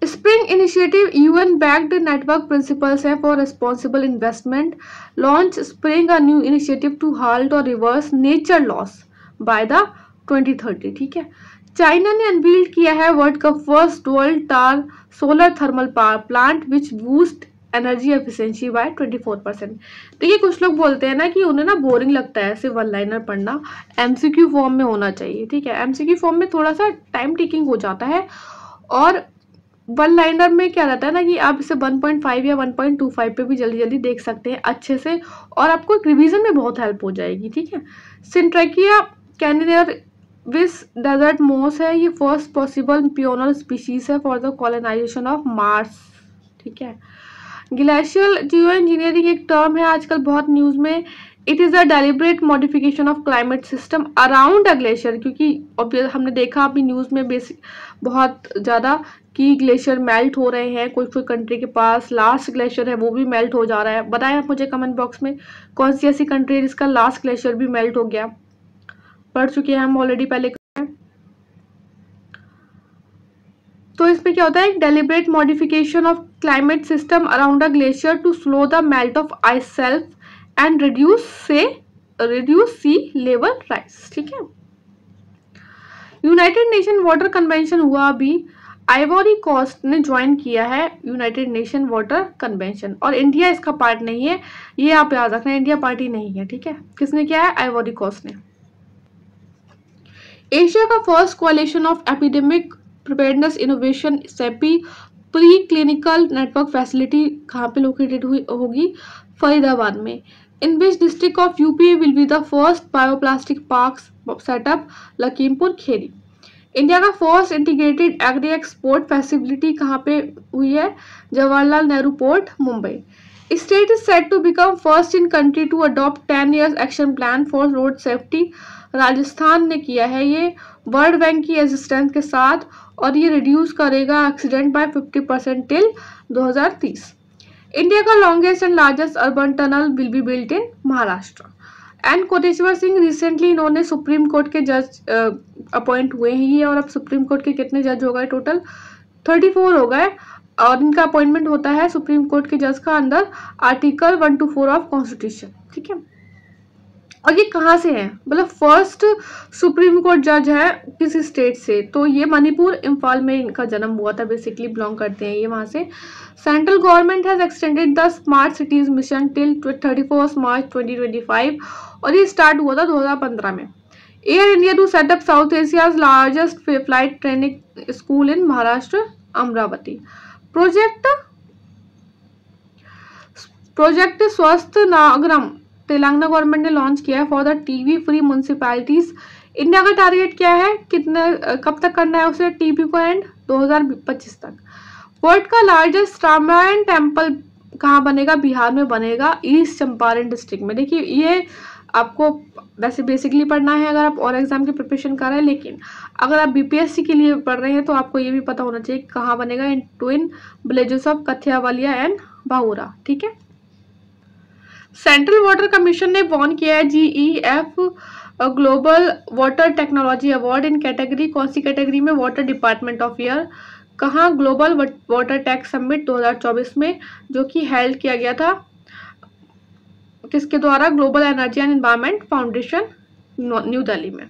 Spring initiative UN backed network principles है for responsible investment. Launch spring a new initiative to halt और reverse nature loss by the 2030। ठीक है, China ने unveiled किया है world का first dual tower solar thermal power plant which boost energy efficiency by 24%। देखिए, कुछ लोग बोलते हैं ना कि उन्हें ना बोरिंग लगता है ऐसे वन लाइनर पढ़ना, एमसीक्यू फॉर्म में होना चाहिए। ठीक है, एमसीक्यू फॉर्म में थोड़ा सा टाइम टेकिंग हो जाता है, और वन लाइनर में क्या रहता है ना कि आप इसे 1.5 या 1.25 पे भी जल्दी जल्दी देख सकते हैं अच्छे से, और आपको एक रिवीजन में बहुत हेल्प हो जाएगी। ठीक है, सिंट्रैकिया कैनियर विस डेजर्ट मॉस है, ये फर्स्ट पॉसिबल पियोनल स्पीशीज है for the colonisation of Mars. ठीक है, ग्लेशियल जियो इंजीनियरिंग एक टर्म है आजकल बहुत न्यूज में। It is a deliberate modification of climate system around a glacier, क्योंकि हमने देखा अभी न्यूज़ में बेसिक बहुत ज़्यादा कि ग्लेशियर मेल्ट हो रहे हैं। कोई कोई कंट्री के पास लास्ट ग्लेशियर है वो भी मेल्ट हो जा रहा है। बताएं आप मुझे कमेंट बॉक्स में कौन सी ऐसी कंट्री है जिसका लास्ट ग्लेशियर भी मेल्ट हो गया। पढ़ चुके हैं हम ऑलरेडी पहले। तो इसमें क्या होता है, एक deliberate modification of climate system around a glacier to slow the melt of ice shelf and reduce sea level rise. ठीक है, यूनाइटेड नेशन वाटर कन्वेंशन हुआ अभी, आइवरी कोस्ट ने ज्वाइन किया है यूनाइटेड नेशन वाटर कन्वेंशन, और India इसका part नहीं है, ये आप याद रखना, इंडिया पार्टी नहीं है। ठीक है, किसने किया है, आइवरी कोस्ट ने। एशिया का first coalition of epidemic preparedness innovation CEPI pre clinical network facility कहाँ पे लोकेटेड हुई होगी, फरीदाबाद में। In which district of UP will be the first bioplastic park setup, Lakhimpur Kheri. India का first integrated agri export facility कहाँ पे हुई है, Jawaharlal Nehru port, Mumbai. State is set to become first in country to adopt 10 years action plan for road safety, Rajasthan ने किया है ये world bank की असिस्टेंस के साथ, और ये रिड्यूस करेगा एक्सीडेंट बाय 50% टिल 2030। इंडिया का longest and largest urban tunnel will be built in Maharashtra. And Koteshwar Singh recently इन्होंने सुप्रीम कोर्ट के जज अपॉइंट हुए हैं, और अब सुप्रीम कोर्ट के कितने जज हो गए, टोटल 34 हो गए, और इनका अपॉइंटमेंट होता है सुप्रीम कोर्ट के जज का अंडर आर्टिकल 124 ऑफ कॉन्स्टिट्यूशन। ठीक है, और ये कहाँ से है, मतलब फर्स्ट सुप्रीम कोर्ट जज है किसी स्टेट से, तो ये मणिपुर इम्फाल में इनका जन्म हुआ था, बेसिकली बिलोंग करते हैं ये वहाँ से। Central government has extended the smart cities mission till 31 March 2025, और ये स्टार्ट हुआ था 2015 में। Air India to set up South Asia's largest flight training school in Maharashtra, Amravati. Project Swasth Nagaram Telangana government ने लॉन्च किया है for the TB free municipalities. India का target क्या है, कितने कब तक करना है उसे टीबी को एंड, 2025 तक। वर्ल्ड का लार्जेस्ट रामायण टेम्पल कहाँ बनेगा, बिहार में बनेगा, ईस्ट चंपारण डिस्ट्रिक्ट में। देखिए, ये आपको वैसे बेसिकली पढ़ना है अगर आप और एग्जाम की प्रिपरेशन कर रहे हैं, लेकिन अगर आप बीपीएससी के लिए पढ़ रहे हैं तो आपको ये भी पता होना चाहिए कहाँ बनेगा, इन ट्विन विलेजेस ऑफ कथियावालिया एंड बाहुरा। ठीक है, सेंट्रल वाटर कमीशन ने वॉन किया है GEF global water technology award in category, कौन सी कैटेगरी में, वाटर डिपार्टमेंट ऑफ ईयर। कहाँ, ग्लोबल वाटर टेक समिट 2024 में, जो कि हेल्ड किया गया था किसके द्वारा, global energy and environment foundation, new Delhi में।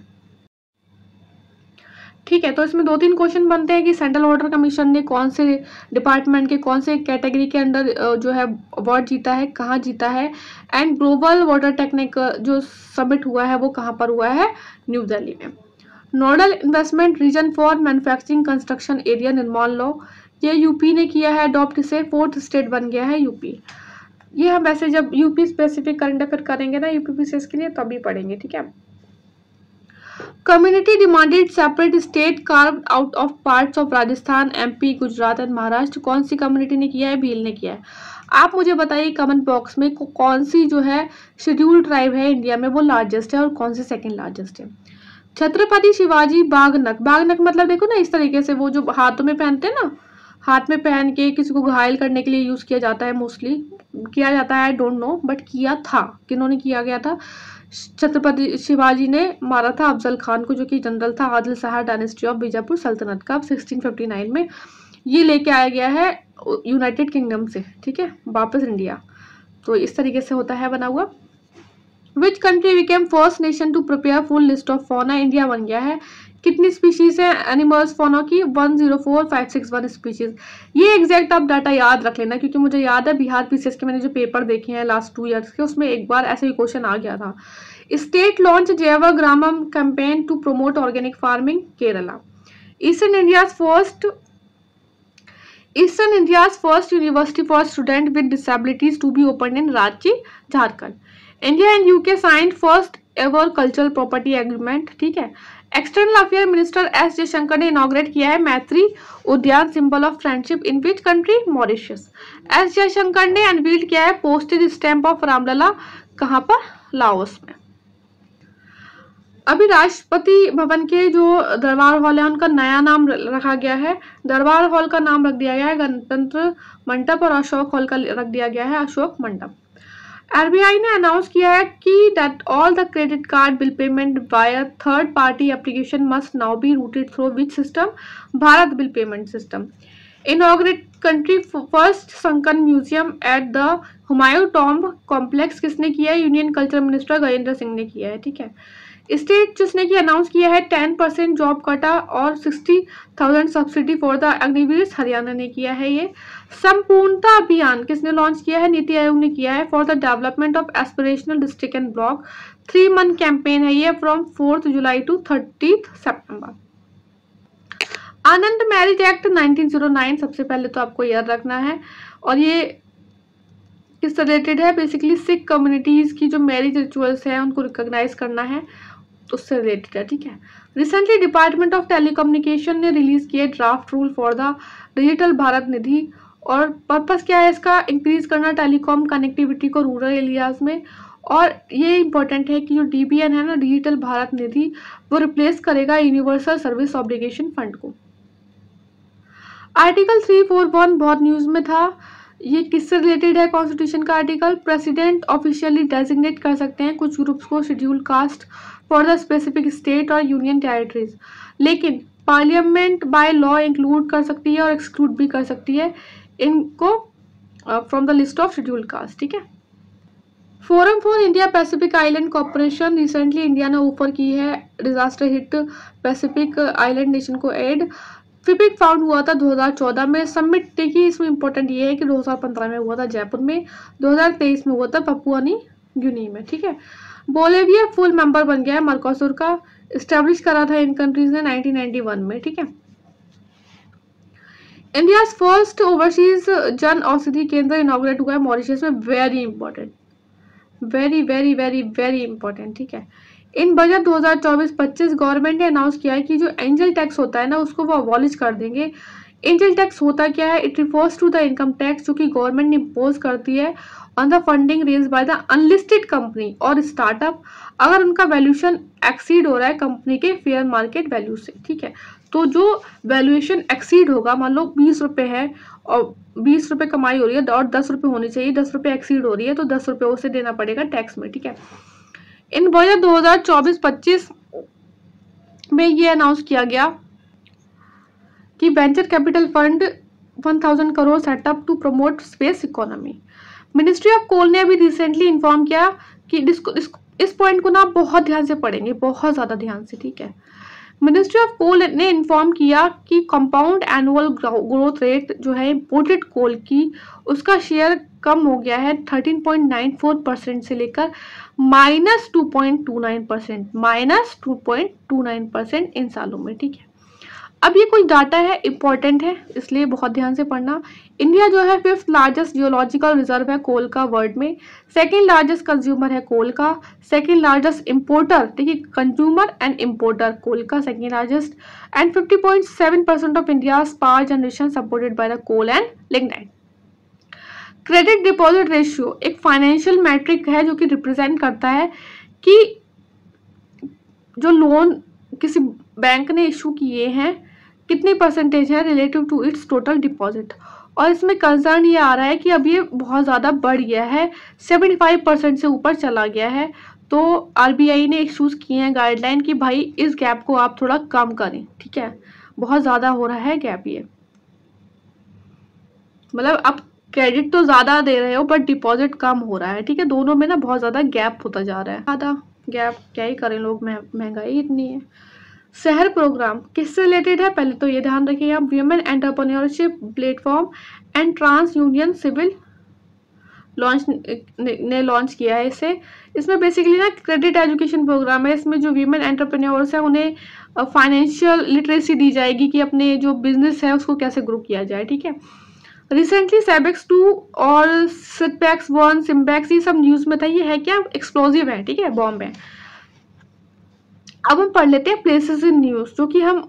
ठीक है, तो इसमें 2-3 क्वेश्चन बनते हैं कि सेंट्रल वाटर कमीशन ने कौन से डिपार्टमेंट के कौन से कैटेगरी के अंडर जो है अवार्ड जीता है, कहाँ जीता है, एंड ग्लोबल वाटर टेक्निक जो समिट हुआ है वो कहाँ पर हुआ है, न्यू दिल्ली में। Nodal investment region for manufacturing construction area निर्माण लॉ, ये यूपी ने किया है अडॉप्ट, इसे 4th स्टेट बन गया है यूपी। ये हम वैसे जब यूपी स्पेसिफिक करंट अफेयर करेंगे ना यूपीपीसीएस के लिए तभी पढ़ेंगे। ठीक है, community demanded separate state carved out of parts of Rajasthan, MP, Gujarat and Maharashtra. कौन सी कम्युनिटी ने किया है, भील ने किया है। आप मुझे बताइए कमेंट बॉक्स में कौन सी जो है शेड्यूल्ड ट्राइब है इंडिया में वो लार्जेस्ट है और कौन सी सेकंड लार्जेस्ट है। छत्रपति शिवाजी बागनक, बागनक मतलब देखो ना इस तरीके से, वो जो हाथों में पहनते हैं ना, हाथ में पहन के किसी को घायल करने के लिए यूज किया जाता है, मोस्टली किया जाता है, डोंट नो, बट किया था, किन्होंने किया गया था, छत्रपति शिवाजी ने मारा था अफजल खान को, जो कि जनरल था आदिल शाह डायनेस्टी ऑफ बीजापुर सल्तनत का 1659 में। ये लेके आया गया है यूनाइटेड किंगडम से, ठीक है, वापस इंडिया। तो इस तरीके से होता है बना हुआ। Which country became first nation to prepare full list of fauna? India बन गया है। कितनी स्पीशीज है एनिमल्स फौना की? 104561 स्पीशीज। ये एग्जैक्ट आप डाटा याद रख लेना, क्योंकि मुझे याद है बिहार पीसीएस के मैंने जो पेपर देखे हैं लास्ट 2 ईयर्स के, उसमें एक बार ऐसे ही क्वेश्चन आ गया था। State launch Jaiva Gramam campaign to promote organic farming, Kerala. Eastern India's first university for student with disabilities to be open in Ranchi, Jharkhand. India and UK signed first ever cultural property agreement, ठीक है। External affair minister S Jaishankar ने inaugurate किया है Maitri Udyan, symbol of friendship, in which country? Mauritius. S Jaishankar ने unveil किया है postage stamp of Ramlala, कहां पर? लाओस में। अभी राष्ट्रपति भवन के जो दरबार हॉल है उनका नया नाम रखा गया है। दरबार हॉल का नाम रख दिया गया है गणतंत्र मंडप और अशोक हॉल का रख दिया गया है अशोक मंडप। आरबीआई ने अनाउंस किया है कि that all the credit card bill payment via third party application must now be routed through which system? Bharat bill payment system. Inaugurate country first sunken museum at the Humayun tomb complex किसने किया है? Union culture minister Gajendra Singh ने किया है, ठीक है। State जिसने की अनाउंस किया है 10% जॉब कटा और 60,000 subsidy for the Agniveer, Haryana ने किया है ये। संपूर्णता अभियान किसने लॉन्च किया है? नीति आयोग ने किया है, for the development of aspirational district and block. 3 month campaign है ये, from 4 July to 30 September. Anand marriage act 1909 सबसे पहले तो आपको याद रखना है, और ये किससे रिलेटेड है? बेसिकली सिख कम्युनिटीज की जो मैरिज रिचुअल्स है उनको रिकॉग्नाइज करना है, उससे रिलेटेड है, ठीक है। रिसेंटली डिपार्टमेंट ऑफ टेलीकम्युनिकेशन ने रिलीज किया draft rule for the digital Bharat Nidhi, और पर्पस क्या है इसका? इंक्रीज करना टेलीकॉम कनेक्टिविटी को रूरल एरियाज में। और ये इंपॉर्टेंट है कि जो डीबीएन है ना, डिजिटल भारत निधि, वो रिप्लेस करेगा यूनिवर्सल सर्विस ऑब्लिगेशन फंड को। आर्टिकल 341 बहुत न्यूज में था, ये किससे रिलेटेड है? कॉन्स्टिट्यूशन का आर्टिकल। प्रेसिडेंट ऑफिशियली डेजिग्नेट कर सकते हैं कुछ ग्रुप्स को schedule caste for the specific state और यूनियन टेरिटरीज, लेकिन पार्लियामेंट बाय लॉ इंक्लूड कर सकती है और एक्सक्लूड भी कर सकती है इनको from the list of schedule caste, ठीक है। Forum for India Pacific island corporation, recently India ने ऑफर की है disaster hit Pacific island nation को एड। फिपिक फाउंड हुआ था 2014 में। समिट देखिए इसमें इंपॉर्टेंट ये है कि 2015 में हुआ था जयपुर में, 2023 में हुआ था पपुआ न्यू गिनी में, ठीक है। बोलिविया फुल मेंबर बन गया है मर्कोसुर का, स्टैब्लिश करा था इन कंट्रीज ने 1991 में, ठीक है। India first overseas Jan Aushadhi केंद्र इनॉग्रेट हुआ है मॉरिशस में, very important, very very very very important, ठीक है। इन बजट 2024-25 गवर्नमेंट ने अनाउंस किया है कि जो एंजल टैक्स होता है ना, उसको वो अबॉलिश कर देंगे। एंजल टैक्स होता क्या है? It refers to the income tax जो कि गवर्नमेंट ने इम्पोज करती है on the funding raise by the unlisted company और स्टार्टअप, अगर उनका वैल्यूएशन एक्सीड हो रहा है कंपनी के फेयर मार्केट वैल्यू से, ठीक है। तो जो वैल्यूएशन एक्सीड होगा, मान लो 20 रुपये है और 20 रुपये कमाई हो रही है और 10 रुपये होनी चाहिए, 10 रुपये एक्सीड हो रही है तो 10 रुपये उसे देना पड़ेगा टैक्स में, ठीक है। इन बजट 2024-25 में ये अनाउंस किया गया कि venture capital fund 1000 crore set up to promote space economy. Ministry of coal ने अभी रिसेंटली इन्फॉर्म किया कि इस पॉइंट को ना बहुत ध्यान से पढ़ेंगे, बहुत ज्यादा ध्यान से, ठीक है। मिनिस्ट्री ऑफ कोल ने इन्फॉर्म किया कि कंपाउंड एनुअल ग्रोथ रेट जो है इम्पोर्टेड कोल की, उसका शेयर कम हो गया है 13.94% से लेकर -2.29% इन सालों में, ठीक है। अब ये कुछ डाटा है, इंपॉर्टेंट है, इसलिए बहुत ध्यान से पढ़ना। इंडिया जो है 5th लार्जेस्ट जियोलॉजिकल रिजर्व है कोल का वर्ल्ड में, 2nd लार्जेस्ट कंज्यूमर है कोल का, 2nd लार्जेस्ट इंपोर्टर, देखिए कंज्यूमर एंड इंपोर्टर कोल का 2nd largest, and 50.7% of India's power generation supported by the coal and lignite. Credit deposit ratio एक financial metric है जो कि रिप्रेजेंट करता है कि जो लोन किसी बैंक ने इशू किए हैं कितनी परसेंटेज है relative to its total deposit, और इसमें कंसर्न ये आ रहा है कि अब ये बहुत ज़्यादा बढ़ गया है, 75% से ऊपर चला गया है। तो आरबीआई ने इशूज़ किए हैं गाइडलाइन कि भाई इस गैप को आप थोड़ा कम करें, ठीक है, बहुत ज़्यादा हो रहा है गैप ये। मतलब आप क्रेडिट तो ज़्यादा दे रहे हो बट डिपॉजिट कम हो रहा है, ठीक है। दोनों में ना बहुत ज़्यादा गैप होता जा रहा है, ज़्यादा गैप, क्या ही करें लोग, महंगाई इतनी है। शहर प्रोग्राम किससे रिलेटेड है, पहले तो ये ध्यान रखिए आप, women entrepreneurship platform and trans union CIBIL ने लॉन्च किया है इसे। इसमें बेसिकली ना क्रेडिट एजुकेशन प्रोग्राम है। इसमें जो वीमेन एंटरप्रेन्योर्स है उन्हें फाइनेंशियल लिटरेसी दी जाएगी कि अपने जो बिजनेस है उसको कैसे ग्रो किया जाए, ठीक है। रिसेंटली सेबेक्स 2 और सिटपैक्स 1, सिम्पैक्स, ये सब न्यूज में था। ये है क्या, एक्सप्लोजिव है, ठीक है, बॉम्ब है। अब हम पढ़ लेते हैं प्लेसेस इन न्यूज, जो कि हम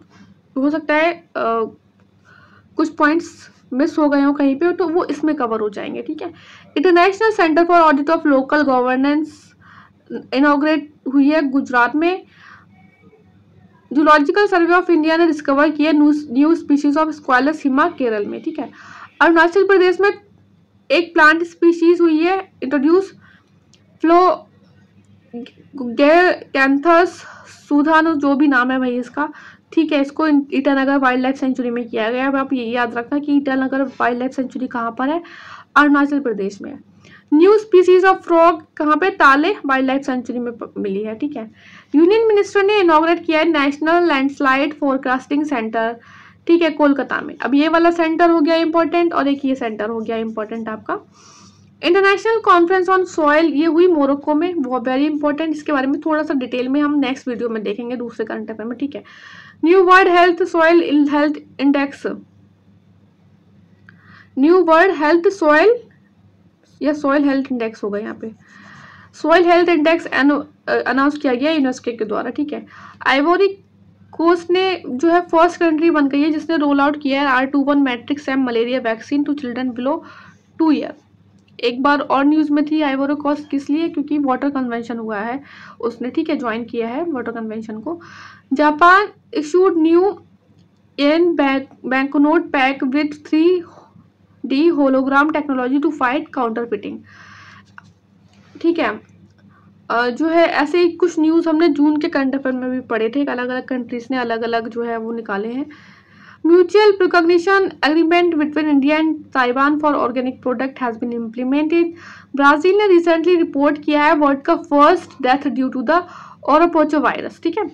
हो सकता है कुछ पॉइंट्स मिस हो गए हो कहीं पे, तो वो इसमें कवर हो जाएंगे, ठीक है। International centre for audit of local governance inaugurate हुई है गुजरात में। जूलॉजिकल सर्वे ऑफ इंडिया ने डिस्कवर किया न्यू स्पीशीज ऑफ स्क्वालस हिमा केरल में, ठीक है। अरुणाचल प्रदेश में एक प्लांट स्पीशीज हुई है इंट्रोड्यूस, फ्लोगैंथस सुधानु, जो भी नाम है भाई इसका, ठीक है। इसको ईटानगर वाइल्ड लाइफ सेंचुरी में किया गया है। आप ये याद रखना कि ईटानगर वाइल्ड लाइफ सेंचुरी कहाँ पर है, अरुणाचल प्रदेश में। न्यू स्पीसीज ऑफ फ्रॉग कहाँ पे, ताले वाइल्ड लाइफ सेंचुरी में मिली है, ठीक है। यूनियन मिनिस्टर ने इनॉग्रेट किया है नेशनल लैंडस्लाइड फोरकास्टिंग सेंटर, ठीक है, कोलकाता में। अब ये वाला सेंटर हो गया इंपॉर्टेंट और एक ये सेंटर हो गया इंपॉर्टेंट आपका। इंटरनेशनल कॉन्फ्रेंस ऑन सॉइल ये हुई मोरक्को में, वो वेरी इंपॉर्टेंट। इसके बारे में थोड़ा सा डिटेल में हम नेक्स्ट वीडियो में देखेंगे दूसरे करंट अफेयर में, ठीक है। New world health soil health index, new world health soil या सॉइल हेल्थ इंडेक्स होगा यहाँ पे, सॉइल हेल्थ इंडेक्स अनाउंस किया गया यूनेस्को के द्वारा, ठीक है। आइवोरी कोस्ट ने जो है फर्स्ट कंट्री बन गई है जिसने रोल आउट किया है R21 matrix M malaria vaccine to children below 2 year. एक बार और न्यूज में थी आइवोरी कोस्ट, किस लिए, क्योंकि वाटर कन्वेंशन हुआ है उसने, ठीक है, ज्वाइन किया है वाटर कन्वेंशन को। Japan issued new yen banknote pack with 3D hologram technology to fight counterfeiting, ठीक है। जो है ऐसे ही कुछ न्यूज़ हमने जून के करंट अफेयर में भी पढ़े थे, अलग अलग कंट्रीज ने अलग अलग जो है वो निकाले हैं। Mutual recognition agreement between India and Taiwan for organic product has been implemented. Brazil ने रिसेंटली रिपोर्ट किया है वर्ल्ड का first death due to the Oropouche virus, ठीक है।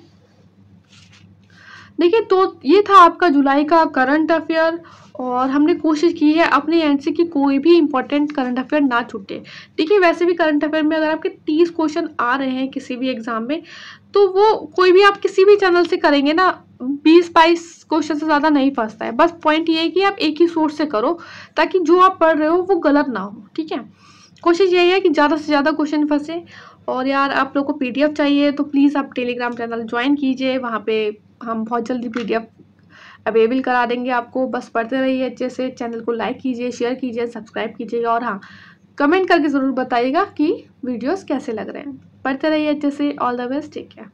देखिए, तो ये था आपका जुलाई का करंट अफेयर, और हमने कोशिश की है अपने एंड से कि कोई भी इंपॉर्टेंट करंट अफेयर ना छूटे। देखिए, वैसे भी करंट अफेयर में अगर आपके 30 क्वेश्चन आ रहे हैं किसी भी एग्जाम में, तो वो कोई भी आप किसी भी चैनल से करेंगे ना, 20-22 क्वेश्चन से ज़्यादा नहीं फंसता है। बस पॉइंट ये है कि आप एक ही सोर्स से करो ताकि जो आप पढ़ रहे हो वो गलत ना हो, ठीक है। कोशिश यही है कि ज़्यादा से ज़्यादा क्वेश्चन फंसे। और यार, आप लोग को PDF चाहिए तो प्लीज़ आप टेलीग्राम चैनल ज्वाइन कीजिए, वहाँ पे हम बहुत जल्दी PDF अवेलेबल करा देंगे आपको। बस पढ़ते रहिए अच्छे से, चैनल को लाइक कीजिए, शेयर कीजिए, सब्सक्राइब कीजिएगा, और हाँ, कमेंट करके ज़रूर बताइएगा कि वीडियोस कैसे लग रहे हैं। पढ़ते रहिए अच्छे से। All the best, take care.